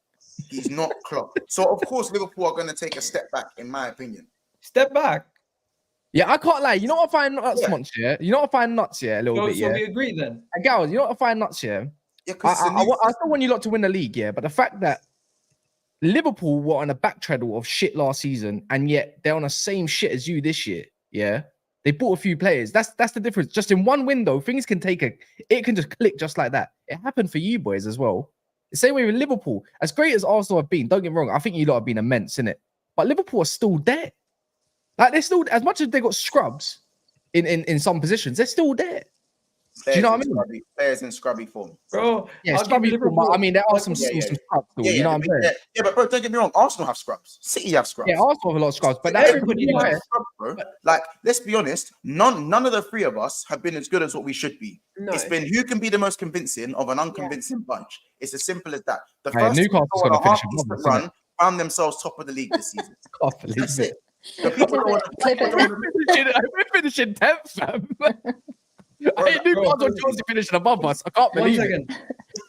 He's not Klopp. So of course Liverpool are going to take a step back, in my opinion. Step back. Yeah, I can't lie. You know what I find nuts, Yeah. Munch, yeah? You know what I find nuts, yeah, a little bit, So yeah? we agree then. And Gal, you know what I find nuts, yeah? Yeah, because I still want you lot to win the league, yeah, but the fact that Liverpool were on a backtraddle of shit last season, and yet they're on the same shit as you this year, yeah? They bought a few players. That's the difference. Just in one window, things can it can just click just like that. It happened for you boys as well. The same way with Liverpool. As great as Arsenal have been, don't get me wrong, I think you lot have been immense, innit? But Liverpool are still there. Like, they're still, as much as they got scrubs in some positions, they're still there. Do you know what I mean? Players in scrubby form. Bro, Yeah, I'll give scrubby Liverpool. form, but I mean, there are some Yeah. some scrubs still, Yeah, you know what I'm saying? Yeah, but bro, don't get me wrong. Arsenal have scrubs. City have scrubs. Yeah, Arsenal have a lot of scrubs, but that Everybody yeah, does. Bro. Like, let's be honest. None of the three of us have been as good as what we should be. No. It's been who can be the most convincing of an unconvincing bunch. It's as simple as that. The Hey, first Newcastle's team to go gonna on a finish half-decent above us, innit? run found themselves top of the league this season. Can't believe That's it. it. The people don't want We're finishing 10th, fam. I hate Newcastle and Chelsea finishing above us. I can't One believe it. second.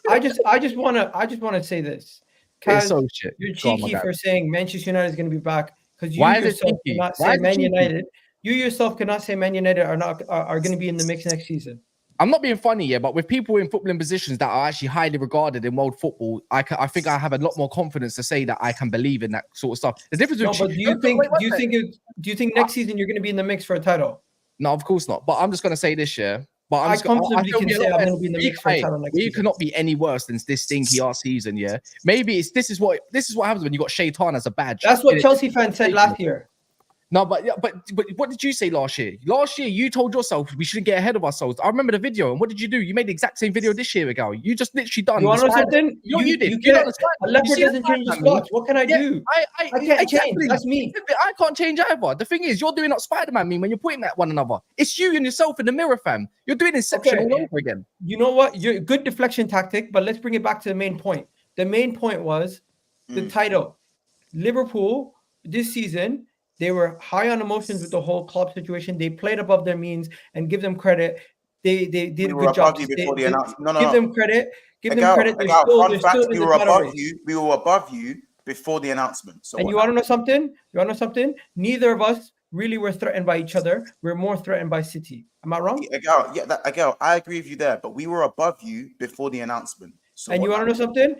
I just wanna say this. It's Kaz, so shit. you're Go on, my cheeky guy. for saying Manchester United is going to be back because you Why is it yourself cheeky? cannot Why say is it Man cheeky? United. You yourself cannot say Man United are going to be in the mix next season. I'm not being funny, yeah, but with people in footballing positions that are actually highly regarded in world football, I think I have a lot more confidence to say that I can believe in that sort of stuff. The difference No, with but do you think next season you're going to be in the mix for a title? No, of course not. But I'm just gonna say this, yeah. But I comfortably can say I'm going to be in the mix for a hey, title next we season. cannot be any worse than this stinky ass season, yeah. Maybe this is what happens when you got Shaitan as a badge. That's what Chelsea fans said last year. No, but what did you say last year? Last year, you told yourself we shouldn't get ahead of ourselves. I remember the video, and what did you do? You made the exact same video this year ago. You just literally done. You want to know something? You know what you did. You You done can't, the a leopard doesn't change the spots. What can I do? I can't change. That's me. I can't change either. The thing is, you're doing what Spider-Man mean when you're pointing at one another. It's you and yourself in the mirror, fam. You're doing Inception Okay. all over again. You know what? You're a good deflection tactic, but let's bring it back to the main point. The main point was the title. Liverpool this season, they were high on emotions with the whole Klopp situation. They played above their means, and give them credit. They did a good job. before the announcement. Give them credit. Give them Again, credit. They're again, still fun in fact, the we were title above race. you. We were above you before the announcement. So And what you want to now? know something? You want to know something? Neither of us really were threatened by each other. We're more threatened by City. Am I wrong? Again, I agree with you there, but we were above you before the announcement. So And you what want to know now? something?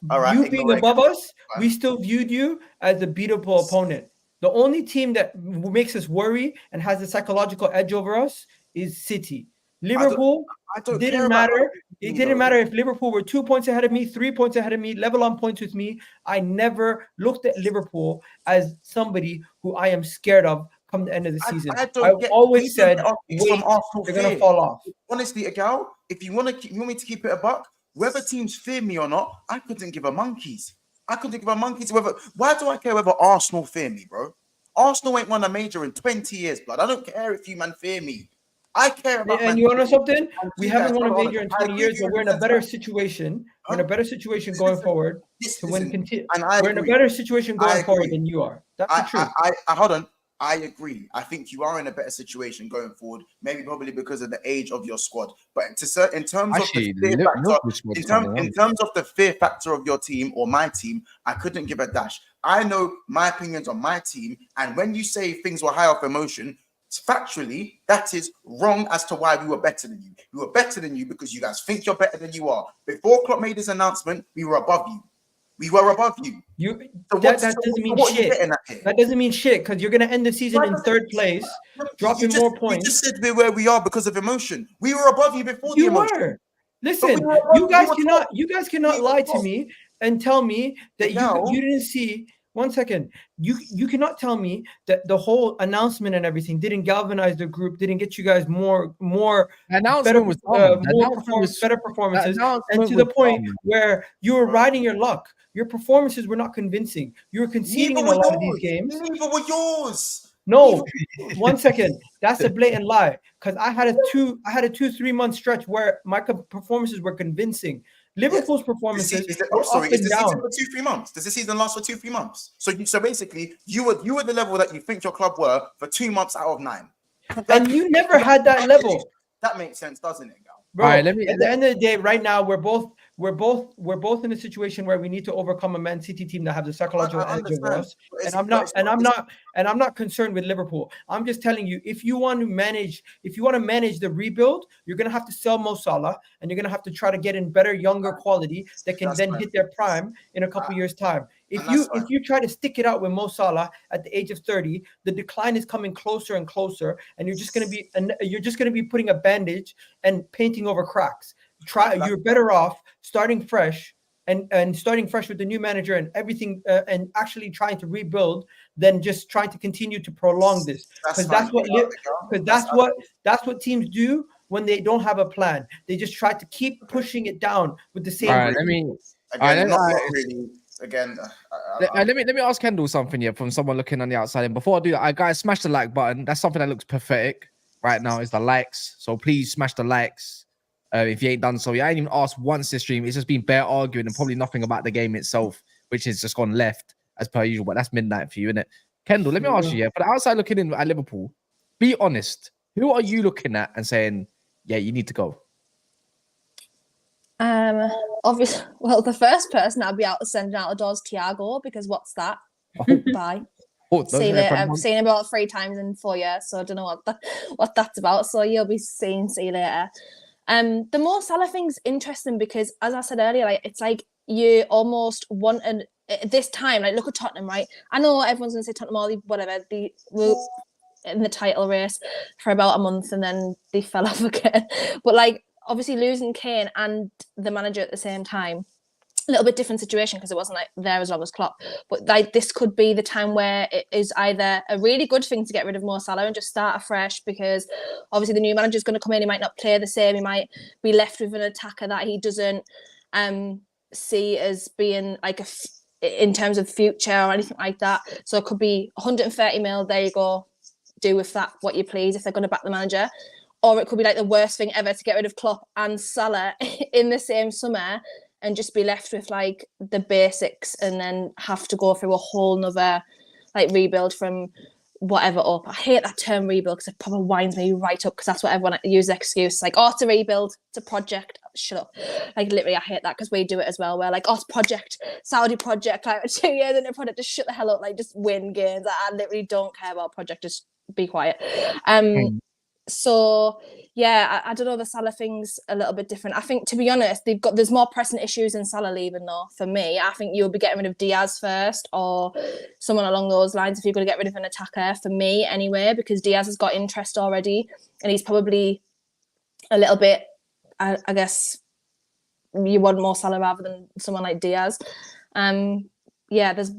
All right, You being ignore it. above us, Fine. we still viewed you as a beatable opponent. The only team that makes us worry and has a psychological edge over us is City. Liverpool I don't didn't care about matter. other It teams, didn't though. matter if Liverpool were 2 points ahead of me, 3 points ahead of me, level on points with me. I never looked at Liverpool as somebody who I am scared of come the end of the season. I don't I've get- always we said, don't get wait, from Arsenal they're gonna fear. fall off. Honestly, Agal, if you want me to keep it a buck, whether teams fear me or not, I couldn't give a monkeys. I couldn't give a monkeys whether. Why do I care whether Arsenal fear me, bro? Arsenal ain't won a major in 20 years, blood. I don't care if you man fear me. I care about. And you want to know something? We you haven't guys, won a hold on. major in I 20 agree years, with you but we're in in a the better sense situation. We're in Huh? a better situation going forward to win. Listen, and We're in a agree. better situation I going forward agree. than you are. That's the truth. I hold on. I agree. I think you are in a better situation going forward. Maybe probably because of the age of your squad. But in terms Actually, of the fear factor, Liverpool squad's coming in on. terms of the fear factor of your team or my team, I couldn't give a dash. I know my opinions on my team, and when you say things were high off emotion, factually, that is wrong as to why we were better than you. We were better than you because you guys think you're better than you are. Before Klopp made this announcement, we were above you. We were above you. That doesn't mean shit. That doesn't mean shit because you're going to end the season in third place, dropping more points. You just said we're where we are because of emotion. We were above you before the emotion. You were. Listen, you guys cannot lie to me and tell me that you didn't see. 1 second. You cannot tell me that the whole announcement and everything didn't galvanize the group, didn't get you guys more better performances, and to the point where you were riding your luck. Your performances were not convincing. You were conceding in a lot of these games. Neither were yours. No, 1 second. That's a blatant lie. Because I had a 2-3 month stretch where my performances were convincing. Liverpool's performances were up and season down. for 2-3 months? Does the season last for 2-3 months? So basically, you were the level that you think your club were for 2 months out of 9. and you never had that level. That makes sense, doesn't it, Gal? Bro, All right, at the end of the day, right now we're both in a situation where we need to overcome a Man City team that have the psychological edge over us. And I'm not concerned with Liverpool. I'm just telling you, if you want to manage the rebuild, you're gonna have to sell Mo Salah, and you're gonna have to try to get in better, younger quality that can hit their prime in a couple years' time. If you try to stick it out with Mo Salah at the age of 30, the decline is coming closer and closer, and you're just gonna be putting a bandage and painting over cracks. You're better off starting fresh and starting fresh with the new manager and everything, and actually trying to rebuild than just trying to continue to prolong this. Because that's what teams do when they don't have a plan. They just try to keep pushing it down with the same. All right, let me ask Kendall something here from someone looking on the outside. And before I do that, guys, smash the like button. That's something that looks pathetic right now, is the likes. So please smash the likes. If you ain't done so, I ain't even asked once this stream. It's just been bare arguing and probably nothing about the game itself, which has just gone left as per usual. But that's midnight for you, isn't it? Kendall, let me ask you, for the outside looking in at Liverpool, be honest. Who are you looking at and saying, yeah, you need to go? Obviously, well, the first person I'd be sending out the doors, Thiago, because what's that? Bye. See you later. I've seen him about 3 times in 4 years, so I don't know what that's about. So you'll be seeing. See you later. The Mo Salah thing's interesting because, as I said earlier, like it's like you almost want this time. Like look at Tottenham, right? I know everyone's gonna say Tottenham, they were in the title race for about a month and then they fell off again. But like obviously losing Kane and the manager at the same time. A little bit different situation because it wasn't like there as long as Klopp, but like this could be the time where it is either a really good thing to get rid of Mo Salah and just start afresh, because obviously the new manager is going to come in, he might not play the same, he might be left with an attacker that he doesn't see as being like in terms of future or anything like that. So it could be 130 mil, there you go, do with that what you please if they're going to back the manager. Or it could be like the worst thing ever to get rid of Klopp and Salah in the same summer and just be left with like the basics and then have to go through a whole nother like rebuild from whatever up. I hate that term rebuild because it probably winds me right up because that's what everyone uses excuse. Like, oh, it's a rebuild, it's a project. Shut up. Like literally I hate that because we do it as well. We're like, oh, it's project, Saudi project, like 2 years in a project, just shut the hell up, like just win games. I literally don't care about project, just be quiet. So yeah, I don't know, the Salah thing's a little bit different. I think, to be honest, there's more pressing issues in Salah leaving though. For me, I think you'll be getting rid of Diaz first or someone along those lines if you're going to get rid of an attacker, for me anyway, because Diaz has got interest already and he's probably a little bit, I guess you want more Salah rather than someone like Diaz. Yeah, there's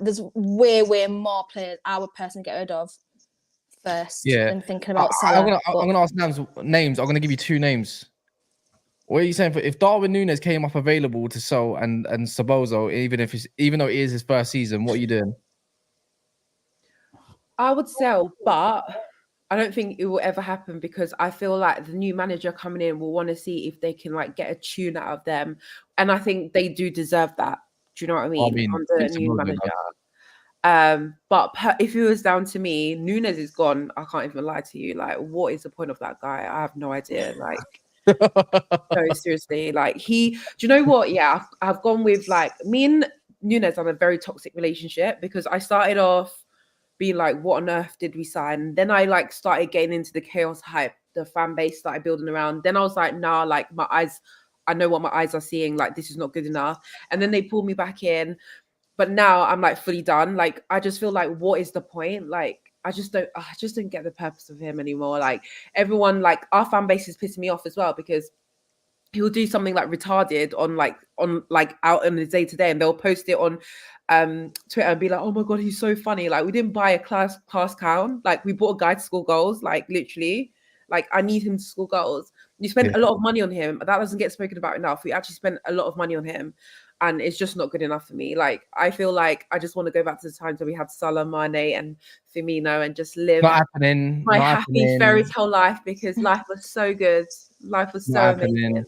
there's way more players I would personally get rid of first than thinking about Salah. I'm gonna ask names. I'm gonna give you 2 names. What are you saying? If Darwin Nunez came up available to sell and Sabozo, even though it is his first season, what are you doing? I would sell, but I don't think it will ever happen because I feel like the new manager coming in will want to see if they can like get a tune out of them, and I think they do deserve that. Do you know what I mean? Under a new manager. But if it was down to me, Nunez is gone. I can't even lie to you. Like, what is the point of that guy? I have no idea. Like, no, seriously. Like, do you know what? Yeah, I've gone with like me and Nunez had a very toxic relationship because I started off being like, what on earth did we sign? And then I like started getting into the chaos hype. The fan base started building around. Then I was like, nah, like I know what my eyes are seeing. Like, this is not good enough. And then they pulled me back in. But now I'm like fully done. Like, I just feel like, what is the point? Like, I just don't get the purpose of him anymore. Like, everyone, like, our fan base is pissing me off as well because he'll do something like retarded on out on his day to day, and they'll post it on Twitter and be like, oh my god, he's so funny. Like, we didn't buy a class clown. Like, we bought a guy to score goals. Like, literally, like, I need him to score goals. You spent a lot of money on him. That doesn't get spoken about enough. We actually spent a lot of money on him. And it's just not good enough for me. Like, I feel like I just want to go back to the times where we had Salah, Mane, and Firmino and just live my happy fairy tale life because life was so good. Life was so amazing.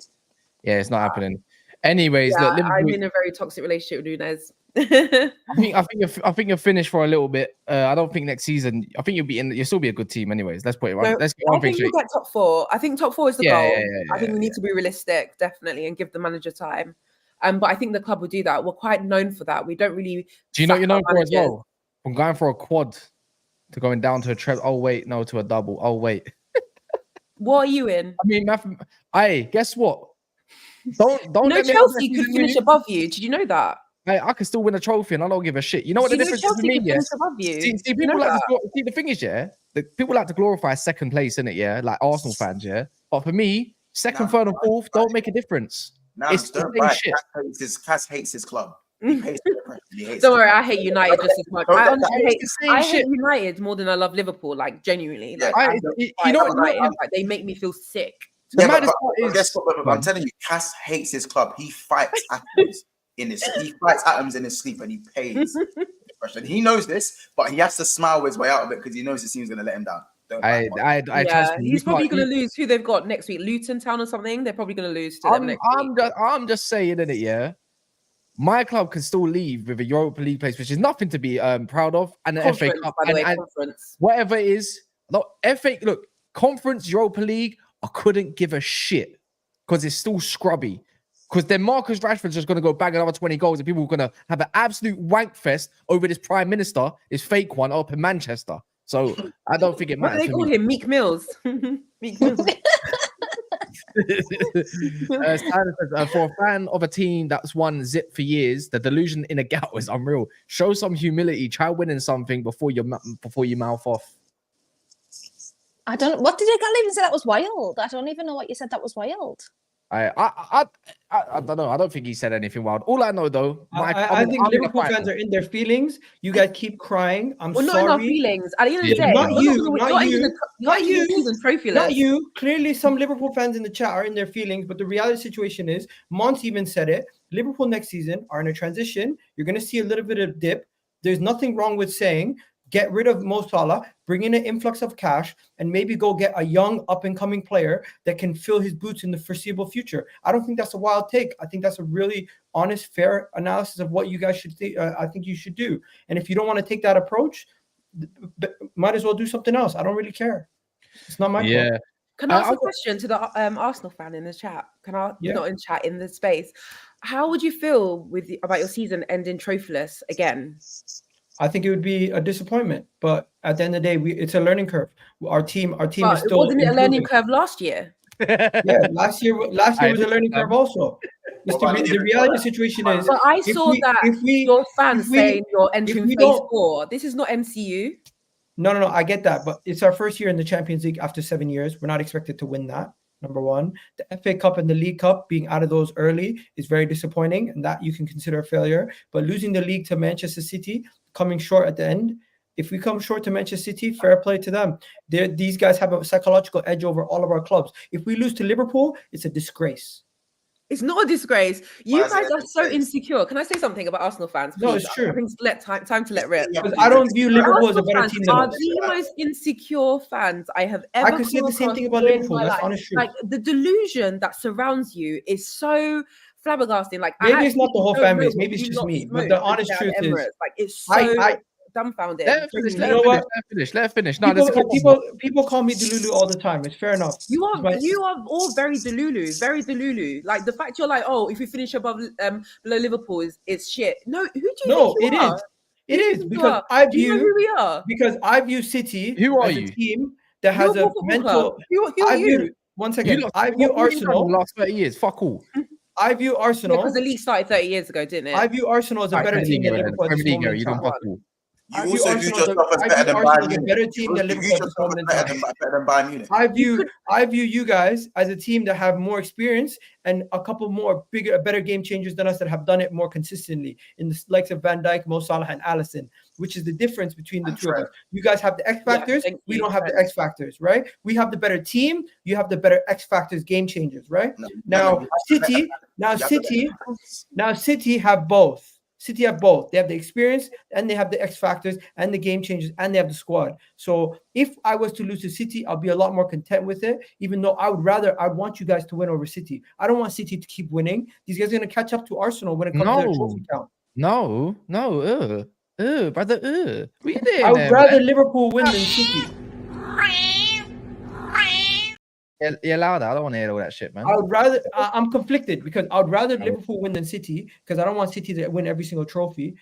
Yeah, it's not happening. Anyways, look, I'm in a very toxic relationship with Nunez. I think you're finished for a little bit. I don't think next season. I think you'll still be a good team, anyways. Let's put it right. No, Let's get I one thing think straight. we'll get top 4. I think top 4 is the Yeah, goal. yeah, I think we need to be realistic, definitely, and give the manager time. But I think the club will do that. We're quite known for that. We don't really. Do you know sack you're known our for as managers. well? From going for a quad to going down to a treble. Oh wait, no, to a double. Oh wait. What are you in? I mean, guess what? Don't You know, let me Chelsea could finish above you. Did you know that? I can still win a trophy and I don't give a shit. You know what Do the you know difference is for Chelsea me? could Yeah. finish above you? See, You people know like that? to, see the thing is, yeah, people like to glorify second place in it, yeah, like Arsenal fans, yeah. But for me, second, third, and fourth don't make a difference. It's the same shit. Cass hates his club. He pays for the pressure. He hates Don't it. worry, I hate United just as much. Don't I let honestly that- hate, It's the same I shit. hate United more than I love Liverpool. Like genuinely, Yeah, like you know what? United, like, they make me feel sick. The Yeah, maddest but part is, guess what? I'm telling you, Cass hates his club. He fights atoms in his sleep, and he pays the pressure. He knows this, but he has to smile his way out of it because he knows his team's going to let him down. I Yeah, trust me. he's probably going to lose. Who they've got next week? Luton Town or something. They're probably going to lose to them next week. I'm just saying, innit, yeah. My club can still leave with a Europa League place, which is nothing to be proud of, and an FA Conference, Cup, by the way, and conference. whatever it is. Look, conference, Europa League, I couldn't give a shit because it's still scrubby. Because then Marcus Rashford's just going to go bang another 20 goals, and people are going to have an absolute wank fest over this Prime Minister, this fake one up in Manchester. So I don't think it What do matters. they call him? Meek Mills. Meek Mills. For a fan of a team that's won zip for years, the delusion in a gout is unreal. Show some humility. Try winning something before you mouth off. I don't. What did you even say? That was wild. I don't even know what you said. That was wild. I don't know. I don't think he said anything wild. All I know though, I think Liverpool fans are in their feelings. You guys keep crying. I'm We're not sorry. in our feelings. At the end of the day, Not we're you, not not even you, not you, trophyless. not you. Clearly, some Liverpool fans in the chat are in their feelings, but the reality situation is, Mons even said it. Liverpool next season are in a transition. You're going to see a little bit of dip. There's nothing wrong with saying, get rid of Mo Salah, bring in an influx of cash, and maybe go get a young up-and-coming player that can fill his boots in the foreseeable future. I don't think that's a wild take. I think that's a really honest, fair analysis of what you guys should think. I think you should do. And if you don't want to take that approach, might as well do something else. I don't really care. It's not my club. Can I ask a question to the Arsenal fan in the chat? Not in chat, in the space. How would you feel about your season ending trophyless again? I think it would be a disappointment, but at the end of the day, it's a learning curve. Our team is still. Wasn't it a learning curve last year? Yeah, last year was a learning curve also. The reality situation is. But I saw your fans saying you're entering phase 4. This is not MCU. No. I get that, but it's our first year in the Champions League after 7 years. We're not expected to win that. Number one, the FA Cup and the League Cup being out of those early is very disappointing, and that you can consider a failure. But losing the league to Manchester City, coming short at the end, if we come short to Manchester City, fair play to them. These guys have a psychological edge over all of our clubs. If we lose to Liverpool, it's a disgrace. It's not a disgrace. You guys are so insecure. Can I say something about Arsenal fans? Please? No, it's true. I think time to let rip. Because I don't view Liverpool as a better team than us. The most insecure fans I have ever. I could say the same thing about Liverpool. That's honest truth. Like the delusion that surrounds you is so flabbergasting. Like maybe it's not the whole fan base. Maybe it's just me. But the honest truth is, like it's so dumbfounded. Let her finish. No, people call me Delulu all the time. It's fair enough. You are all very Delulu. Like the fact you're like, oh, if we finish above below Liverpool is shit. No, who do you think you are? It is because I view who we are. Because I view City as a team that has a mental. Who are you? Once again, I view Arsenal. The last 30 years, fuck all. I view Arsenal because the league started 30 years ago, didn't it? I view Arsenal as a better team than Liverpool. You also view yourself as better than Bayern Munich. Better team than Liverpool. Better than Bayern Munich. I view you guys as a team that have more experience and a couple more better game changers than us that have done it more consistently in the likes of Van Dijk, Mo Salah, and Alisson, which is the difference between the two of us. You guys have the X factors. We don't have the X factors, right? We have the better team. You have the better X factors, game changers, right? Now City have both. City have both. They have the experience and they have the X factors and the game changers and they have the squad. So if I was to lose to City, I'll be a lot more content with it, even though I'd want you guys to win over City. I don't want City to keep winning. These guys are going to catch up to Arsenal when it comes to their trophy count. No, brother, what you doing? I would there, rather man? Liverpool win than City. You're louder. I don't want to hear all that shit, man. I would rather. I'm conflicted because I would rather Liverpool win than City because I don't want City to win every single trophy.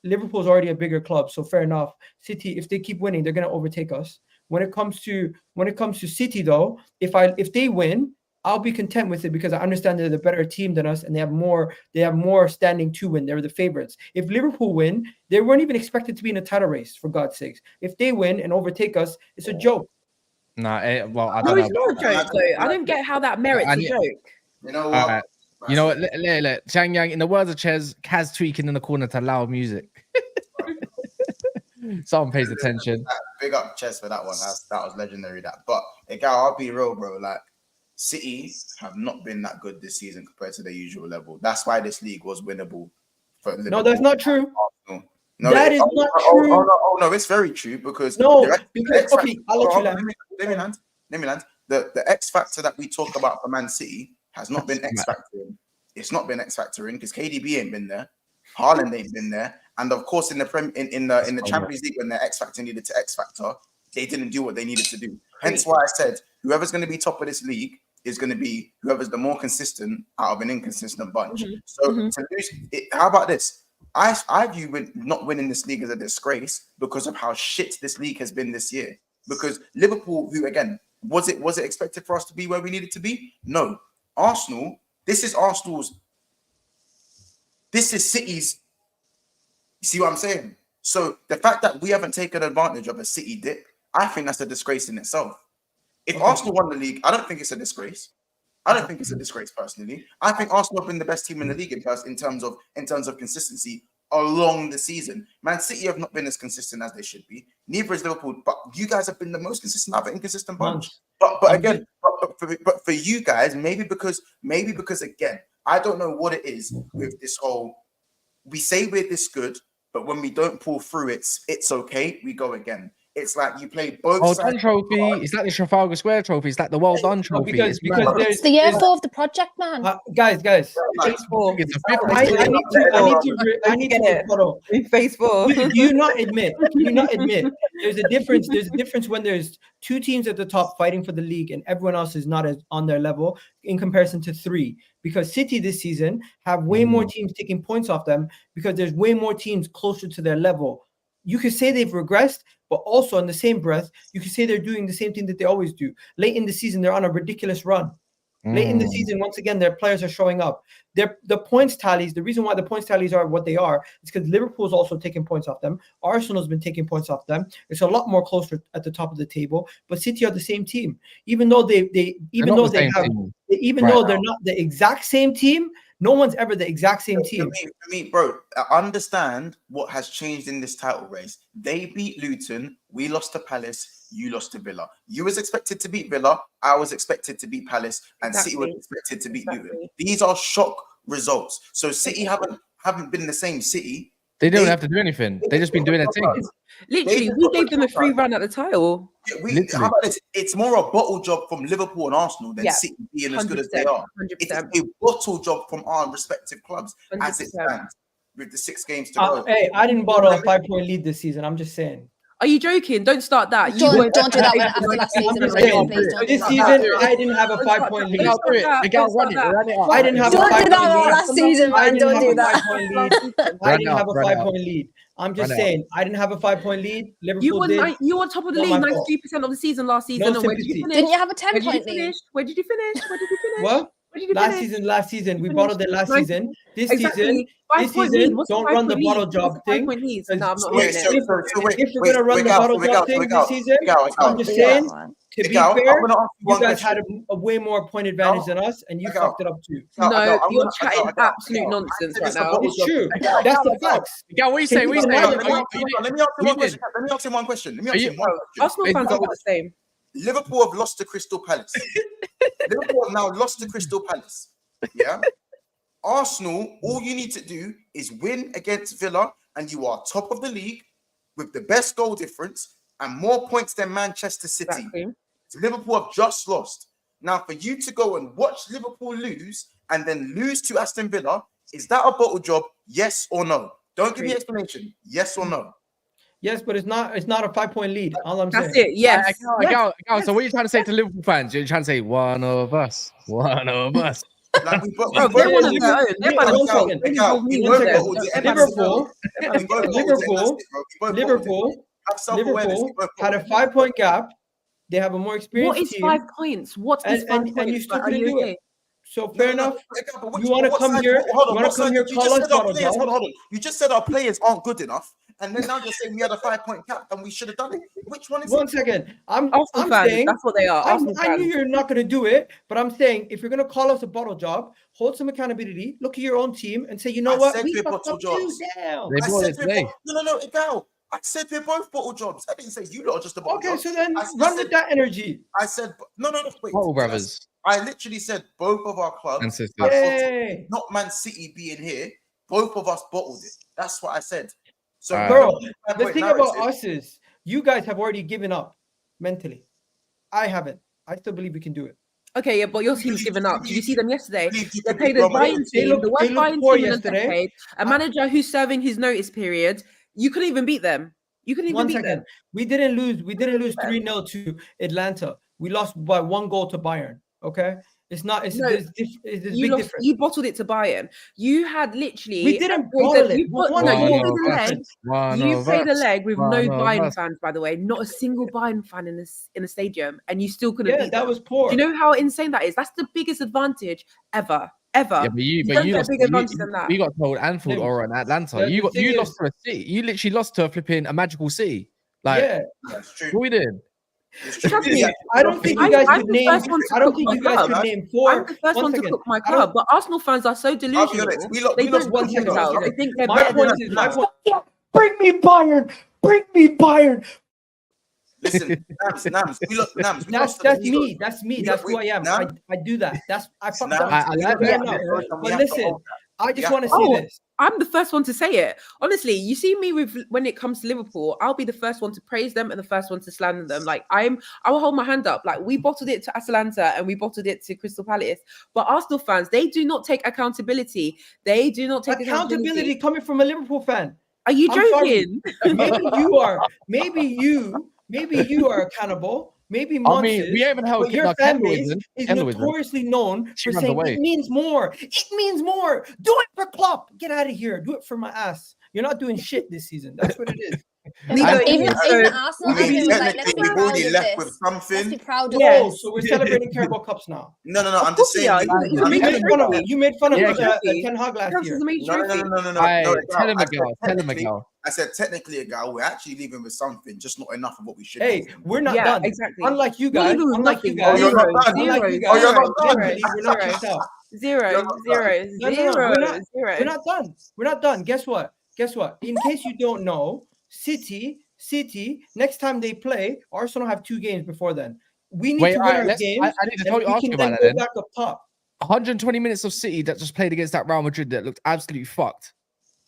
Liverpool's already a bigger club, so fair enough. City, if they keep winning, they're gonna overtake us. When it comes to City, though, if they win, I'll be content with it because I understand they're the better team than us and they have more standing to win. They're the favorites. If Liverpool win, they weren't even expected to be in a title race, for God's sakes. If they win and overtake us, it's a joke. Nah, well, I No, don't it's know. not a joke though. I don't get how that merits a joke. You know what? Alright. You know what? Let Chang Yang, in the words of Ches, Kaz tweaking in the corner to loud music. Someone pays attention. Big up Chess for that one. That was legendary. But again, I'll be real, bro. Like City have not been that good this season compared to their usual level. That's why this league was winnable for Liverpool. No, that's not true. No, that is not true. No, it's very true because okay, I'll let you land. Let me land. The X factor that we talk about for Man City has not been X factoring. It's not been X factoring because KDB ain't been there, Haaland ain't been there, and of course in the Champions League when their X factor needed to X factor, they didn't do what they needed to do. Hence why I said whoever's going to be top of this league is going to be whoever's the more consistent out of an inconsistent bunch. To lose it, how about this? I view not winning this league as a disgrace because of how shit this league has been this year. Because Liverpool, who again, was it expected for us to be where we needed to be? No. Arsenal, this is City's. You see what I'm saying? So the fact that we haven't taken advantage of a City dip, I think that's a disgrace in itself. If Arsenal won the league, I don't think it's a disgrace. I don't think it's a disgrace personally. I think Arsenal have been the best team in the league in terms of consistency along the season. Man City have not been as consistent as they should be. Neither is Liverpool, but you guys have been the most consistent out of an inconsistent bunch. But for you guys, maybe because again, I don't know what it is with this whole. We say we're this good, but when we don't pull through, it's okay. We go again. It's like you play both. Well done trophy. It's like the Trafalgar Square trophy. It's like the well done trophy. Because it's the year 4 of the project, man. Guys. Phase 4. I need to rebuttal. Phase 4. Do you not admit? There's a difference. There's a difference when there's 2 teams at the top fighting for the league and everyone else is not as on their level in comparison to 3. Because City this season have way more teams taking points off them because there's way more teams closer to their level. You could say they've regressed, but also in the same breath, you could say they're doing the same thing that they always do. Late in the season, they're on a ridiculous run. Late in the season, once again, their players are showing up. The points tallies, the reason why the points tallies are what they are is because Liverpool's also taking points off them. Arsenal's been taking points off them. It's a lot more closer at the top of the table. But City are the same team, even though they're not the exact same team. No one's ever the exact same team. For me, bro, I understand what has changed in this title race. They beat Luton. We lost to Palace. You lost to Villa. You was expected to beat Villa. I was expected to beat Palace. And City was expected to beat Luton. These are shock results. So City haven't been the same City. They don't have to do anything. They've just been doing their thing. Literally, we gave them a free run at the title. How about this? It's more a bottle job from Liverpool and Arsenal than City being as good as they are. 100%. It's a bottle job from our respective clubs 100%. As it stands with the 6 games to go. Hey, I didn't bottle a 5-point lead this season. I'm just saying. Are you joking? Don't start that. Don't do that after last season. This season, I didn't have a 5-point lead. I didn't have a 5-point lead last season, man. Don't do that. I didn't have a 5-point lead. I'm just saying, I didn't have a 5-point lead. Liverpool did. You were on top of the league 93% of the season last season. Where did you finish? Didn't you have a 10-point lead? Where did you finish? What? Last season, we bottled it last season. This season, don't run the bottle job thing. No, I'm not if we're gonna run the bottle job thing this season, I'm just saying. To be fair, you guys had a way more point advantage than us, and you fucked it up too. No, you're chatting absolute nonsense right now. It's true. That's the facts. Yeah, what are you saying? Let me ask him one question. Arsenal fans are all the same. Liverpool have lost to Crystal Palace. Liverpool have now lost to Crystal Palace. Yeah. Arsenal, all you need to do is win against Villa, and you are top of the league with the best goal difference and more points than Manchester City. Exactly. So Liverpool have just lost. Now, for you to go and watch Liverpool lose and then lose to Aston Villa Is that a bottle job? Yes or no? Don't give me explanation. Yes or no? Yes, but it's not a 5-point lead. All I'm That's saying. it. Yes. So what are you trying to say to Liverpool fans? You're trying to say one of us. One of us. Like we both, Bro, they're one of their own. They're by themselves. They can hold me One to them. Liverpool had a 5-point gap. They have a more experienced What is team. 5 points? What is 5 points? And you still Are couldn't you do okay? it. So fair enough. Which- You want to what come side- here? Hold on. You want What to come side here? did you Call just us said our bottle players? job. Hold on. You just said our players aren't good enough, and then now you're saying we had a 5-point cap and we should have done it. Which one is One it? second. I'm fans, saying that's what they are. I Arsenal knew fans. you're not going to do it, but I'm saying if you're going to call us a bottle job, hold some accountability. Look at your own team and say, you know I what? said We we're fucked bottle up too. jobs. Damn. They I bought said it we're today. no, Igal. I said we're both bottle jobs. I didn't say you lot are just a bottle Okay, job. so then I run said- with that energy. I said no. Wait. Bottle brothers I literally said both of our clubs, and sisters. have bottled- Yay. not Man City being here. Both of us bottled it. That's what I said. So, Alright. Bro, the 5-point thing about narrative- us is you guys have already given up mentally. I haven't. I still believe we can do it. Okay, yeah, but your team's given up. Did you see them yesterday? believe you They could played beat a Roma. Bayern They team, look- the they worst looked Bayern poor team in a yesterday. decade. A manager who's serving his notice period. You couldn't even beat them. You couldn't even One beat second. them. We didn't lose 3-0 to Atlanta. We lost by 1 goal to Bayern. Okay? It's not it's No, there's big difference. You bottled it to Bayern. You had literally. We didn't wait, bottle you it. bought- One no, goal you of played the us. leg. One You of played a us. leg with One no of Bayern us. fans, by the way. Not a single Bayern fan in the stadium, and you still couldn't Yeah, beat that them. was poor. Do you know how insane that is? That's the biggest advantage ever. Yeah, but you don't get lost. a big advantage than that. We got told Anfield Lim, or an Atlanta. the You thing lost is- to a city. You literally lost to a flipping a magical city. Like, Yeah. That's true. what we did? It's true. Trust me, Yeah. I don't think you I'm guys the could name first one to I don't cook think my you guys club. could name 4. I'm the first one to second. cook my I don't- club, but Arsenal fans are so I'll be delusional. honest. We They lost don't one cook second, themselves. okay. They think they're My better point than is us. bring me Bayern. Bring me Bayern. Listen, Nams. We lost. Nams. We That's lost to the that's Eagles. me. That's me. That's who I am. Now- I do that. I fucked Now- up. I like Fair that. enough. We have But to listen, hold that. I just Yeah. want to see Oh, this. I'm the first one to say it. Honestly, you see me with when it comes to Liverpool, I'll be the first one to praise them and the first one to slander them. Like I will hold my hand up. Like we bottled it to Atalanta and we bottled it to Crystal Palace. But Arsenal fans, they do not take accountability. They do not take Accountability coming from a Liverpool fan. Are you I'm sorry. joking? Maybe you are. Maybe you are accountable. Maybe I Mons mean, is, we haven't held but your fan base is Kendall isn't. notoriously known She for runs saying away. it means more. It means more. Do it for Klopp. Get out of here. Do it for my ass. You're not doing shit this season. That's what it is. Neither Even is- the Arsenal I mean, team was like, let's technically, be we've proud already of left with this. Let's be something. proud of Oh, this. so we're celebrating Carabao Cups now. No. I'm Of just course we saying. are. we- It's a You major made fun of me. trophy. You made fun of Yeah, Ten Hag last Counts year. as a major trophy. No. Aye, tell him I Miguel. said Tell him technically- Miguel. I said technically, Gal, we're actually leaving with something, just not enough of what we should. Hey, we're not Yeah, done. exactly. Unlike you Not guys. even with Unlike you nothing. guys. Oh, you're not done. Unlike you Zero, guys. Oh, you're not done. Mentally, we're not checked out. Zero. No, we're not done. We're not done. Guess what? In case you don't know, City, next time they play, Arsenal have 2 games before then. We need Wait, to win alright, our let's- games. I need to and we ask can you then about go that then. back up top. 120 minutes of City that just played against that Real Madrid that looked absolutely fucked.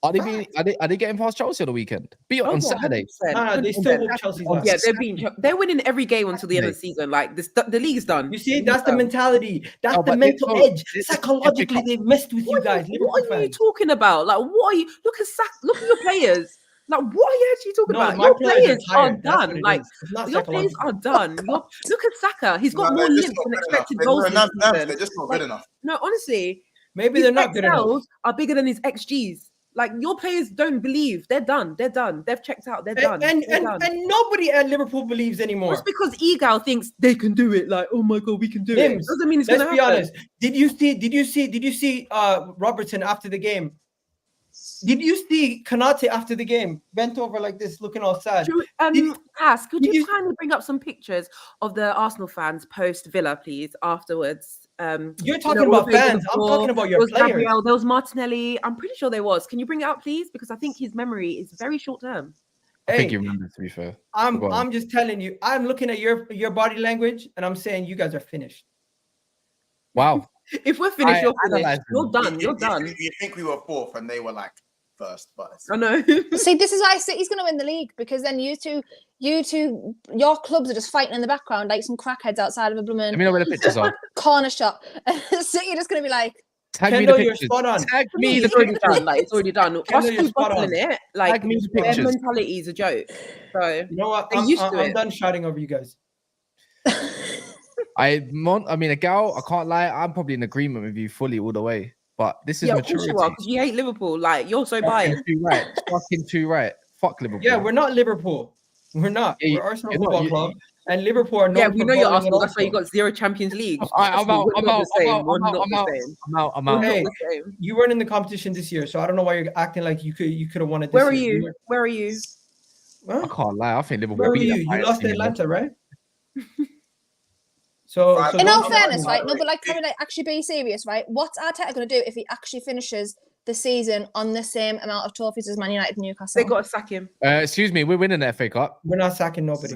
Are they getting past Chelsea on the weekend? Be on Saturday. Nah, they still whoop Chelsea's ass. Yeah, they're winning every game until the end of the season. Like the league's done. You see, that's the mentality. That's Oh, the but mental it's- edge. it's- Psychologically, they've messed with you guys. Liverpool What are you fans. talking about? Like, what are you? Look at your players. Like, what are you actually talking No, about? my Your players are players are tired. That's what done. it Like, is. It's not your players psychological. are done. Look at Saka. He's got No, more they're just limps not than good expected enough. goals They're this not- season. They're just not good enough. No, honestly, Maybe his they're not good enough. XLs are bigger than his XGs. Like, your players don't believe. They're done. They've checked out. They're done. And They're done. nobody at Liverpool believes anymore. Just because Egal thinks they can do it, like, oh my god, we can do Lims, it, doesn't mean it's let's gonna be happen. honest. Did you see Robertson after the game? Did you see Konate after the game? Bent over like this, looking all sad. Cass, could did you you- kindly bring up some pictures of the Arsenal fans post Villa, please, afterwards? You're talking about fans. I'm talking about your there was players. Gabriel, there was Martinelli. I'm pretty sure there was. Can you bring it up, please? Because I think his memory is very short term. I think Hey, you remember, to be fair. I'm just telling you. I'm looking at your body language, and I'm saying you guys are finished. Wow. If we're finished, you're finished. analyzed You're them. done. You're done. You think we were 4th and they were like 1st, but I know. See, this is why City's going to win the league, because then you two, your clubs are just fighting in the background like some crackheads outside of a blooming Let me know where the pictures are. corner shop. City are just going to be like, Tag me the Kendall, you're pictures. spot on. Tag For me, me the it's already pictures. done. Like, it's already done. Us Kendall, you're two spot on. bottling it. Like, Tag me the their pictures. mentality is a joke. So You know what? They're used to I'm it. done shouting over you guys. I mean, a gal. I can't lie. I'm probably in agreement with you fully all the way. But this is yeah, of course maturity. you are, because you hate Liverpool. Like, you're so biased. Too right. Fucking too right. Fuck Liverpool. Yeah, we're not Liverpool. We're not. Yeah, We're Arsenal you're not. Football Club, and Liverpool are known Yeah, for we know you're bowling Arsenal. it That's why you also. got 0 Champions League. I'm out. We're not the same. We're not the same. I'm out. We're not Hey, the same. You weren't in the competition this year, so I don't know why you're acting like you could have won it this Where are year. you? Where are you? Huh? I can't lie. I think Liverpool. Where were beat you? that You Bayern lost to team, Atlanta, right? So In all don't- fairness, right? No, but like, can we like actually be serious, right? What's Arteta going to do if he actually finishes the season on the same amount of trophies as Man United and Newcastle? They got to sack him. Excuse me. We're winning the FA Cup. We're not sacking nobody.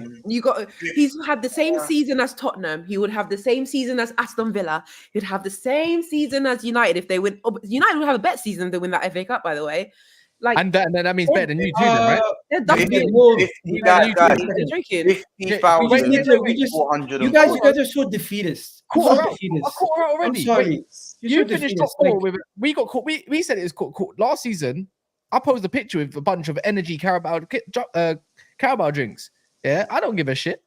He's had the same season as Tottenham. He would have the same season as Aston Villa. He'd have the same season as United if they win. United would have a better season if they win that FA Cup, by the way. Like, And then that means better than you too, then, right? they're done. Okay, Wolves, You guys, They're joking. 50,000. you guys are so defeatist. Quarter So out. defeatist. A quarter out I'm already. sorry. Wait, You're you so finished defeatist. top four Like, with. We got caught. We said it was caught last season. I posed a picture with a bunch of energy Carabao drinks. Yeah, I don't give a shit.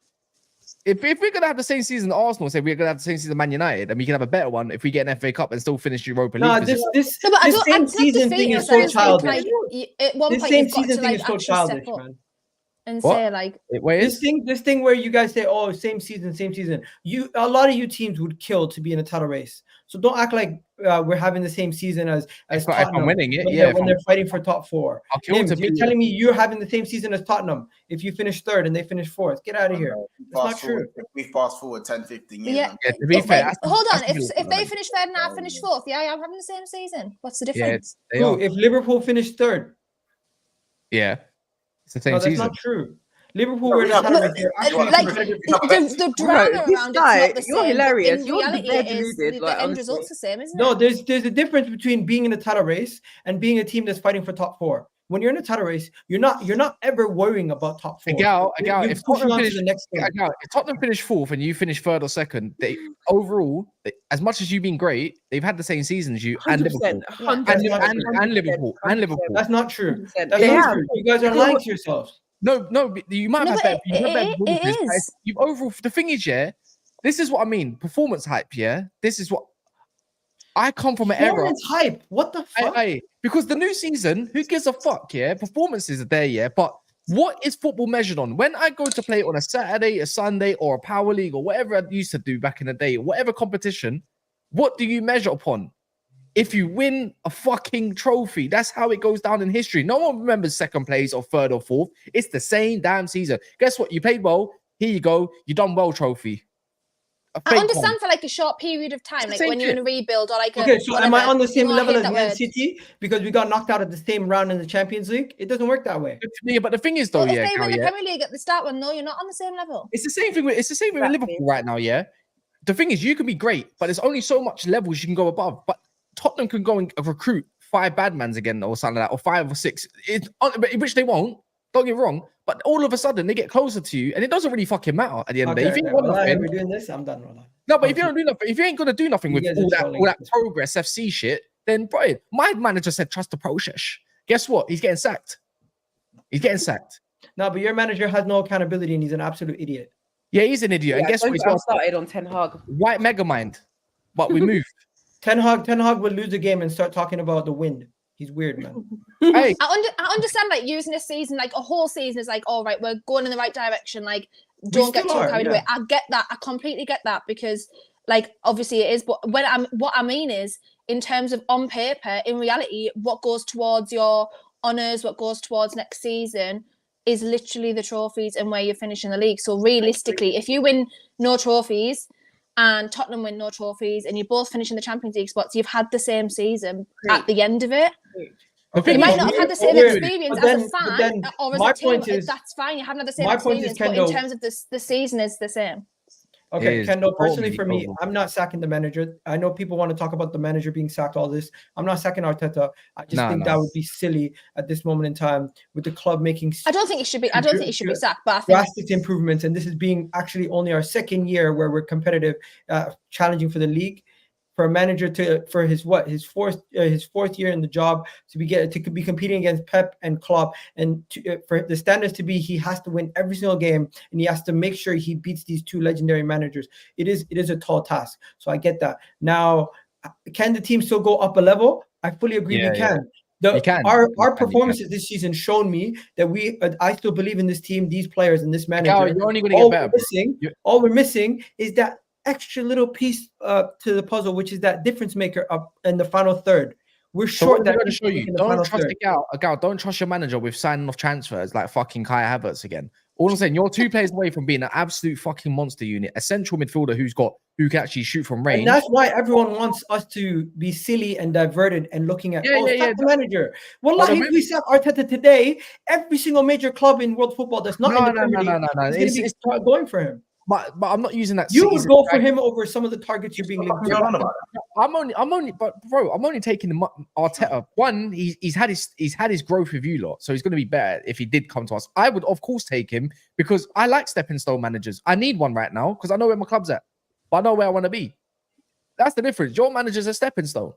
If we're gonna have the same season as Arsenal, say we're gonna have the same season as Man United, and we can have a better one if we get an FA Cup and still finish Europa League. no, position. this No, but I this don't. same It's not season thing defeating is us. so I just think, childish. like, at one This point same you've got season to thing like is so actually childish, step up man. and What? say like, Where is? This thing where you guys say, "Oh, same season." A lot of you teams would kill to be in a title race. So don't act like we're having the same season as If Tottenham I'm winning it, when yeah. they're fighting for top 4. I'll kill Nims, to you're be. telling me you're having the same season as Tottenham if you finish 3rd and they finish 4th. Get out of here. That's not true. We fast forward 10, 15 years. yeah. man. Yeah, to be If fair, they, that's- hold on, that's if they finish 3rd and I finish 4th, yeah, I'm having the same season. What's the yeah, difference? they Who, are. if Liverpool finished 3rd? Yeah, it's the same No, that's season. not true. Liverpool No, were in yeah, the title but- race. They're actually Like competitive. the drama this around guy, it's not the you're same. hilarious. In You're reality, bare it is deluded, the like, end honestly. result's the same, isn't No, it? there's a difference between being in a title race and being a team that's fighting for top 4. When you're in a title race, you're not ever worrying about top 4. Agal, You're if pushing Tottenham on to finish, the next thing. if Tottenham finish 4th and you finish 3rd or 2nd, they overall, as much as you've been great, they've had the same season as you and 100%. Liverpool. 100%. And Liverpool. And Liverpool. That's not true. 100%. That's They not have. true. You guys are lying to yourselves. No, you might No, have but better. You have better it performances, but is. you've overall. The thing is, yeah, this is what I mean. Performance hype, yeah. This is what I come from an era. Performance hype. What the fuck? Because the new season, who gives a fuck? Yeah, performances are there, yeah. But what is football measured on? When I go to play on a Saturday, a Sunday, or a Power League, or whatever I used to do back in the day, whatever competition, what do you measure upon? If you win a fucking trophy, that's how it goes down in history. No one remembers 2nd place or 3rd or 4th. It's the same damn season. Guess what? You played well. Here you go. You done well trophy. I understand for like a short period of time, like Same when you're in a rebuild or like Okay, so am I on the same level as that Man word. City because we got knocked out at the same round in the Champions League? It doesn't work that way. Yeah, but the thing is, though, Well, yeah, if they win the Gal, yeah, Premier League at the start, well, no, you're not on the same level. it's the same thing with Exactly. Liverpool right now. Yeah, the thing is, you can be great, but there's only so much levels you can go above. But Tottenham can go and recruit 5 bad mans again or something like that, or 5 or 6, which they won't. Don't get me wrong, but all of a sudden they get closer to you, and it doesn't really fucking matter at the end of the day. If you ain't got nothing, we're doing this. I'm done. Roland. no, but if you don't do nothing, if you ain't gonna do nothing You with guys are all trolling. that progress FC shit, then bro, my manager said trust the process. Guess what? He's getting sacked. He's getting sacked. No, but your manager has no accountability and he's an absolute idiot. Yeah, he's an idiot. And guess what? He's I got started on Ten Hag. white mega mind, but we moved. Ten Hag will lose the game and start talking about the wind. He's weird, man. Hey, I understand like using a season, like a whole season is like, all right, we're going in the right direction. Like, don't get too still are, carried yeah. away. I get that. I completely get that because, like, obviously it is. But what I mean is, in terms of on paper, in reality, what goes towards your honours, what goes towards next season, is literally the trophies and where you're finishing the league. So realistically, if you win no trophies and Tottenham win no trophies and you both finish in the Champions League spots, you've had the same season at the end of it. Okay, You might but not have had the same weird. experience But as a but fan or as my a team. point is- That's fine. You haven't had the same my point is, experience, but in Kendall- terms of the season is the same. Okay, is Kendall, personally totally for me, over. I'm not sacking the manager. I know people want to talk about the manager being sacked, all this. I'm not sacking Arteta. I just think that would be silly at this moment in time with the club making I don't think it should be. I don't think it should be sacked. But I think drastic improvements. And this is being actually only our 2nd year where we're competitive, challenging for the league. for a manager for his fourth year in the job to be competing against Pep and Klopp, and for the standards to be he has to win every single game and he has to make sure he beats these two legendary managers. It is a tall task. So I get that. Now, can the team still go up a level? I fully agree we can. Our performances this season shown me that I still believe in this team, these players, and this manager. You're only going to get better. All we're missing is that extra little piece to the puzzle, which is that difference maker up in the final third. We're short. That to show you. Don't trust a gal. Don't trust your manager with signing off transfers like fucking Kai Havertz again. All I'm saying, you're 2 players away from being an absolute fucking monster unit, a central midfielder who can actually shoot from range. And that's why everyone wants us to be silly and diverted and looking at the manager. Well, if we sack Arteta today, every single major club in world football that's not in the Premier League is going to be going for him. But I'm not using that. You would go for him over some of the targets you're being linked to. I'm only taking Arteta. One, he's had his growth with you lot, so he's going to be better if he did come to us. I would of course take him because I like stepping stone managers. I need one right now because I know where my club's at, but I know where I want to be. That's the difference. Your manager's a stepping stone.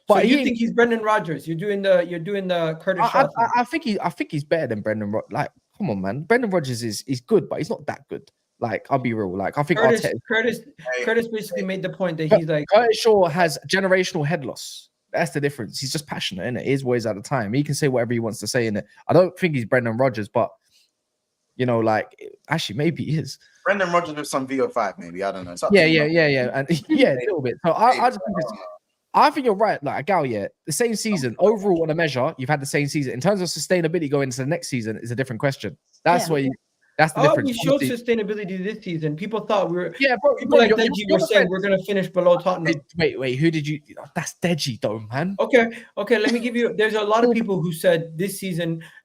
But so you think he's Brendan Rodgers? You're doing the Curtis Shaw. I think he's better than Brendan. Like, come on, man. Brendan Rodgers is good, but he's not that good. Like, I'll be real. Like, I think Curtis basically made the point that he's like Curtis Shaw has generational head loss. That's the difference. He's just passionate, innit? His ways at a time. He can say whatever he wants to say in it. I don't think he's Brendan Rodgers, but like actually maybe he is. Brendan Rodgers with some VO5, maybe. I don't know. Yeah, and a little bit. So I think you're right. Like, Gal, the same season overall on a measure, you've had the same season. In terms of sustainability going into the next season is a different question. That's that's the difference. We showed sustainability this season. People thought we were. Yeah, bro. People like Deji were saying we're going to finish below Tottenham. Wait. Who did you? That's Deji, though, man. Okay. Let me give you. There's a lot of people who said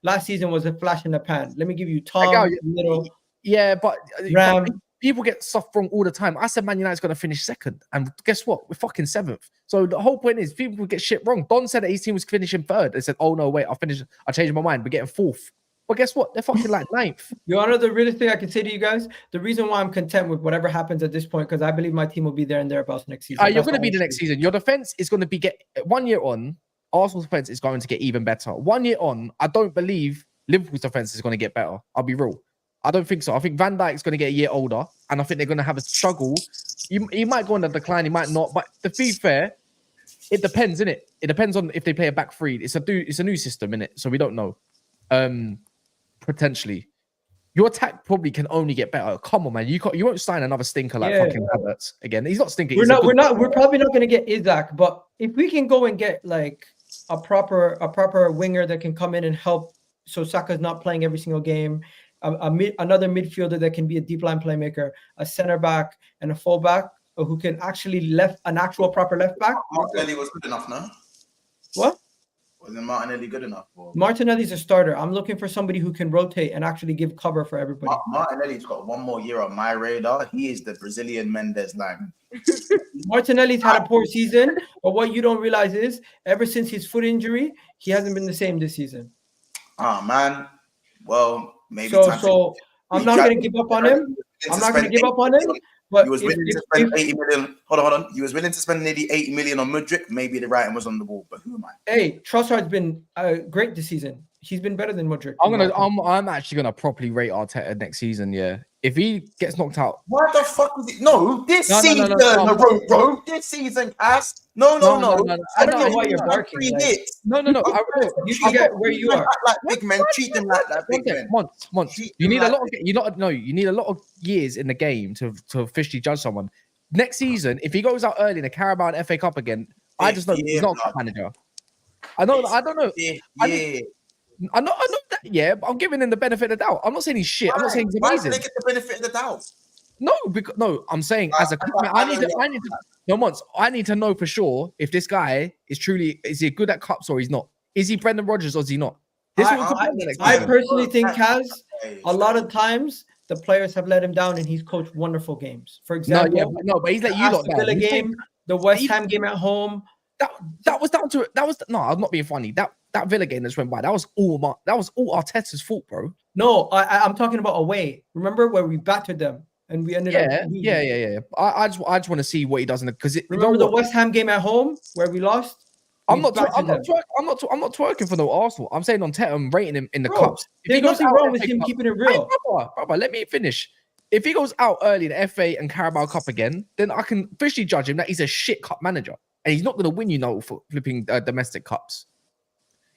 last season was a flash in the pan. Let me give you Tom, Little. Yeah, but Ram. People get stuff wrong all the time. I said Man United's going to finish second, and guess what? We're fucking 7th. So the whole point is people get shit wrong. Don said that his team was finishing 3rd. They said, "Oh no, wait, I changed my mind. We're getting 4th." Well, guess what? They're fucking like 9th. You want to know the realest thing I can say to you guys? The reason why I'm content with whatever happens at this point, because I believe my team will be there and thereabouts next season. You're going to be the next season. Your defense is going to be 1 year on. Arsenal's defense is going to get even better. 1 year on, I don't believe Liverpool's defense is going to get better. I'll be real. I don't think so. I think Van Dijk's going to get a year older, and I think they're going to have a struggle. He might go on the decline, he might not. But to be fair, it depends, innit? It depends on if they play a back 3. It's a new system, innit? So we don't know. Potentially, your attack probably can only get better. Come on, man, you won't sign another stinker like fucking Havertz again. He's not stinking. We're probably not going to get Isaac, but if we can go and get like a proper winger that can come in and help, so Saka's not playing every single game. Another midfielder that can be a deep line playmaker, a center back, and a full back who can actually an actual proper left back. Martinelli was good enough, no? What? Wasn't Martinelli good enough? Or... Martinelli's a starter. I'm looking for somebody who can rotate and actually give cover for everybody. Martinelli's got 1 more year on my radar. He is the Brazilian Mendes line. Martinelli's had a poor season, but what you don't realize is ever since his foot injury, he hasn't been the same this season. Oh, man. Well, maybe. So I'm not going to give up on him. But he was willing to spend 80 million. Hold on. He was willing to spend nearly 80 million on Mudryk. Maybe the writing was on the wall, but who am I? Hey, Trossard's been great this season. He's been better than Mudryk. I'm actually gonna properly rate Arteta next season. Yeah, if he gets knocked out, what the fuck was it? No, this season, bro. This season, ass. No. I don't know why you're barking. No. You should get where you are. Like big men, treat them like that. Big men. Months. You need a lot. You need a lot of years in the game to officially judge someone. Next season, if he goes out early in the Carabao and FA Cup again, I just know he's not a cup manager. I don't know. I know that. Yeah, but I'm giving him the benefit of the doubt. I'm not saying he's shit. I'm not saying he's amazing. Why do they get the benefit of the doubt? No, I'm saying as a I need to know for sure if this guy is he good at cups or he's not. Is he Brendan Rodgers or is he not? I personally think a lot of times the players have let him down and he's coached wonderful games. For example, but he's let you lot down. The game, the West Ham game at home. That was down to I'm not being funny. That Villa game that went by, that was all Arteta's fault, bro. No, I'm talking about away. Remember where we battered them and we ended up. Yeah. I just want to see what he does in because remember the West Ham game at home where we lost. I'm not twerking for no Arsenal. I'm saying on Tottenham rating him in the cups. If there's nothing wrong with him keeping it real. Brother, let me finish. If he goes out early in the FA and Carabao Cup again, then I can officially judge him that he's a shit cup manager, and he's not going to win for flipping domestic cups.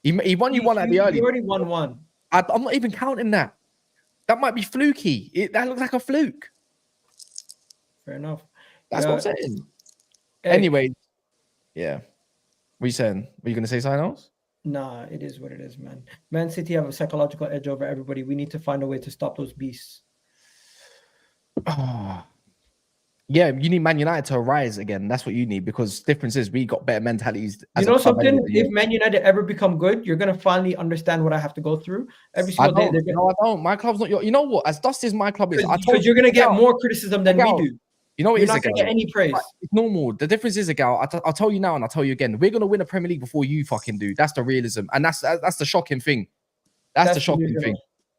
He won you one at the early. He already won one. I'm not even counting that. That might be fluky. That looks like a fluke. Fair enough. That's what I'm saying. Anyway, yeah. What are you saying? Were you going to say something else? Nah, it is what it is, man. Man City have a psychological edge over everybody. We need to find a way to stop those beasts. Yeah, you need Man United to rise again. That's what you need, because difference is we got better mentalities. You know something? If Man United ever become good, you're gonna finally understand what I have to go through every single day. No, I don't. My club's not your. You know what? As dusty as my club is, because you're gonna get more criticism than we do. You know, you're not gonna get any praise. It's normal. The difference is, I'll tell you now, and I'll tell you again. We're gonna win a Premier League before you fucking do. That's the realism, and that's the shocking thing. That's the shocking thing.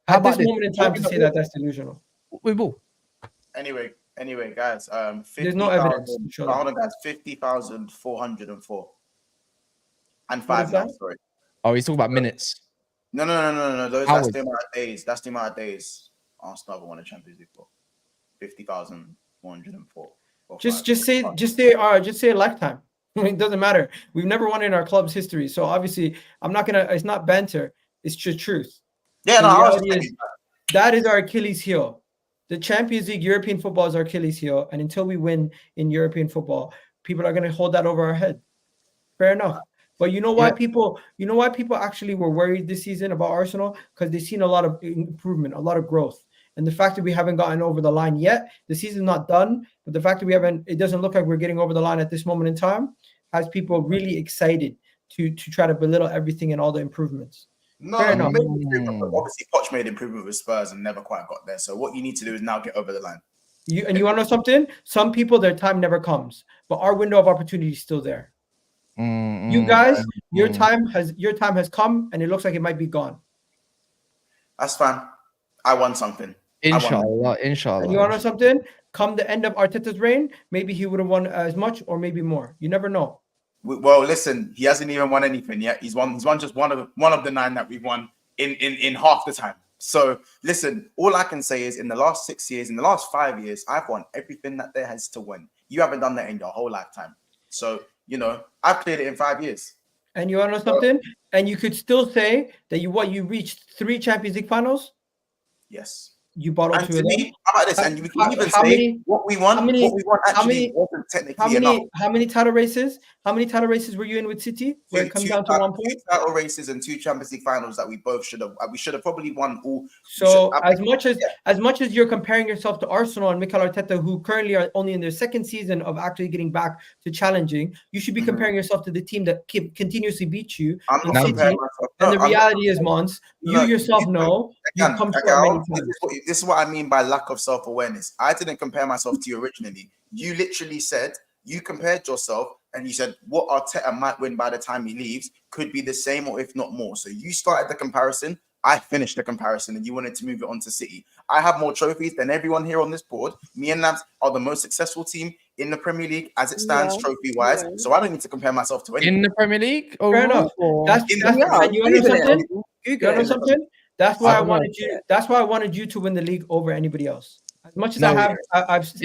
At this moment in time, to say that's delusional. We will. Anyway, guys, 50, there's no evidence. Hold on, guys, 50,404 and 5 now. Sorry. Oh, he's talking about minutes. No. That's the amount of days. That's the amount of days Arsenal have won a Champions League for. 50,404. Just say a lifetime. It doesn't matter. We've never won in our club's history, so obviously I'm not gonna. It's not banter. It's just truth. Yeah, that is our Achilles heel. The Champions League, European football is our Achilles heel, and until we win in European football, people are going to hold that over our head. Fair enough. But you know why people actually were worried this season about Arsenal? Because they've seen a lot of improvement, a lot of growth. And the fact that we haven't gotten over the line yet, the season's not done, but the fact that it doesn't look like we're getting over the line at this moment in time, has people really excited to try to belittle everything and all the improvements. No, obviously Poch made improvement with Spurs and never quite got there. So what you need to do is now get over the line. You want to know something? Some people, their time never comes, but our window of opportunity is still there. You guys, your time has come, and it looks like it might be gone. That's fine. I won something. Inshallah. And you want to know something? Come the end of Arteta's reign, maybe he would have won as much or maybe more. You never know. Well, listen, he hasn't even won anything yet. He's won just one of the 9 that we've won in half the time. So listen, all I can say is in the last 6 years, in the last 5 years, I've won everything that there has to win. You haven't done that in your whole lifetime. So, I've cleared it in 5 years. And you want to know something? And you could still say that you reached 3 Champions League finals? Yes. You bought all 2 of them. How about this? And we can even say what we won actually wasn't technically enough. How many title races? How many title races were you in with City? Where it comes down to 1 point. 2 title races and 2 Champions League finals that we both should have. We should have probably won all. So as much as you're comparing yourself to Arsenal and Mikel Arteta, who currently are only in their 2nd season of actually getting back to challenging, you should be comparing yourself to the team that continuously beats you. I'm not comparing myself. And the reality is, Mons, you yourself know you've come many times. This is what I mean by lack of self-awareness. I didn't compare myself to you originally. You literally said you compared yourself and you said what Arteta might win by the time he leaves could be the same or if not more. So you started the comparison. I finished the comparison and you wanted to move it on to City. I have more trophies than everyone here on this board. Me and Nams are the most successful team in the Premier League as it stands trophy-wise. Yeah. So I don't need to compare myself to anyone. In the Premier League? Fair enough. You know something? That's why I wanted you. That's why I wanted you to win the league over anybody else. As much as I've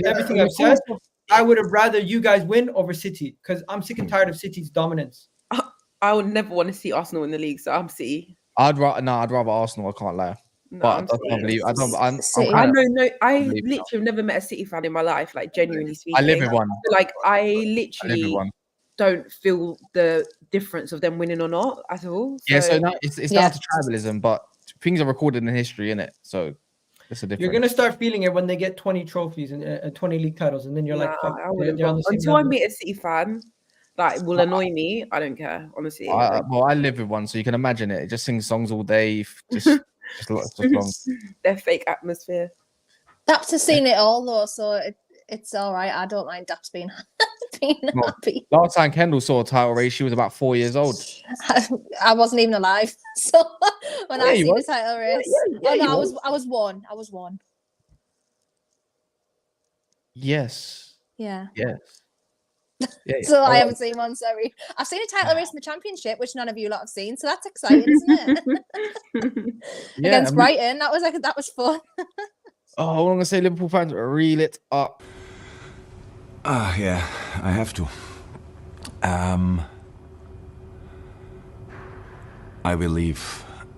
everything I've said, I would have rather you guys win over City because I'm sick and tired of City's dominance. I would never want to see Arsenal in the league, so I'm City. I'd rather Arsenal. I can't lie. No, but I believe I literally have never met a City fan in my life. Like genuinely speaking, I live with one. Like I literally don't feel the difference of them winning or not at all. So, yeah, so now it's down to tribalism, but things are recorded in history, innit? So it's a difference. You're gonna start feeling it when they get 20 trophies and 20 league titles, and then you're like, fuck, until I meet a City fan that will annoy me, I don't care. Honestly, I live with one, so you can imagine it. It just sings songs all day, just long. Their fake atmosphere. Daps has seen it all though, so it's all right. I don't mind Daps being happy. Last time Kendall saw a title race, she was about 4 years old. I wasn't even alive, so when I see the title race, I was one. Yes. Yeah. Yes. Yeah. So I Oh, haven't seen one, sorry. I've seen a title race in the championship, which none of you lot have seen. So that's exciting, isn't it? yeah. Against Brighton. That was fun. Oh, I'm gonna say Liverpool fans reel it up. Yeah, I have to. I believe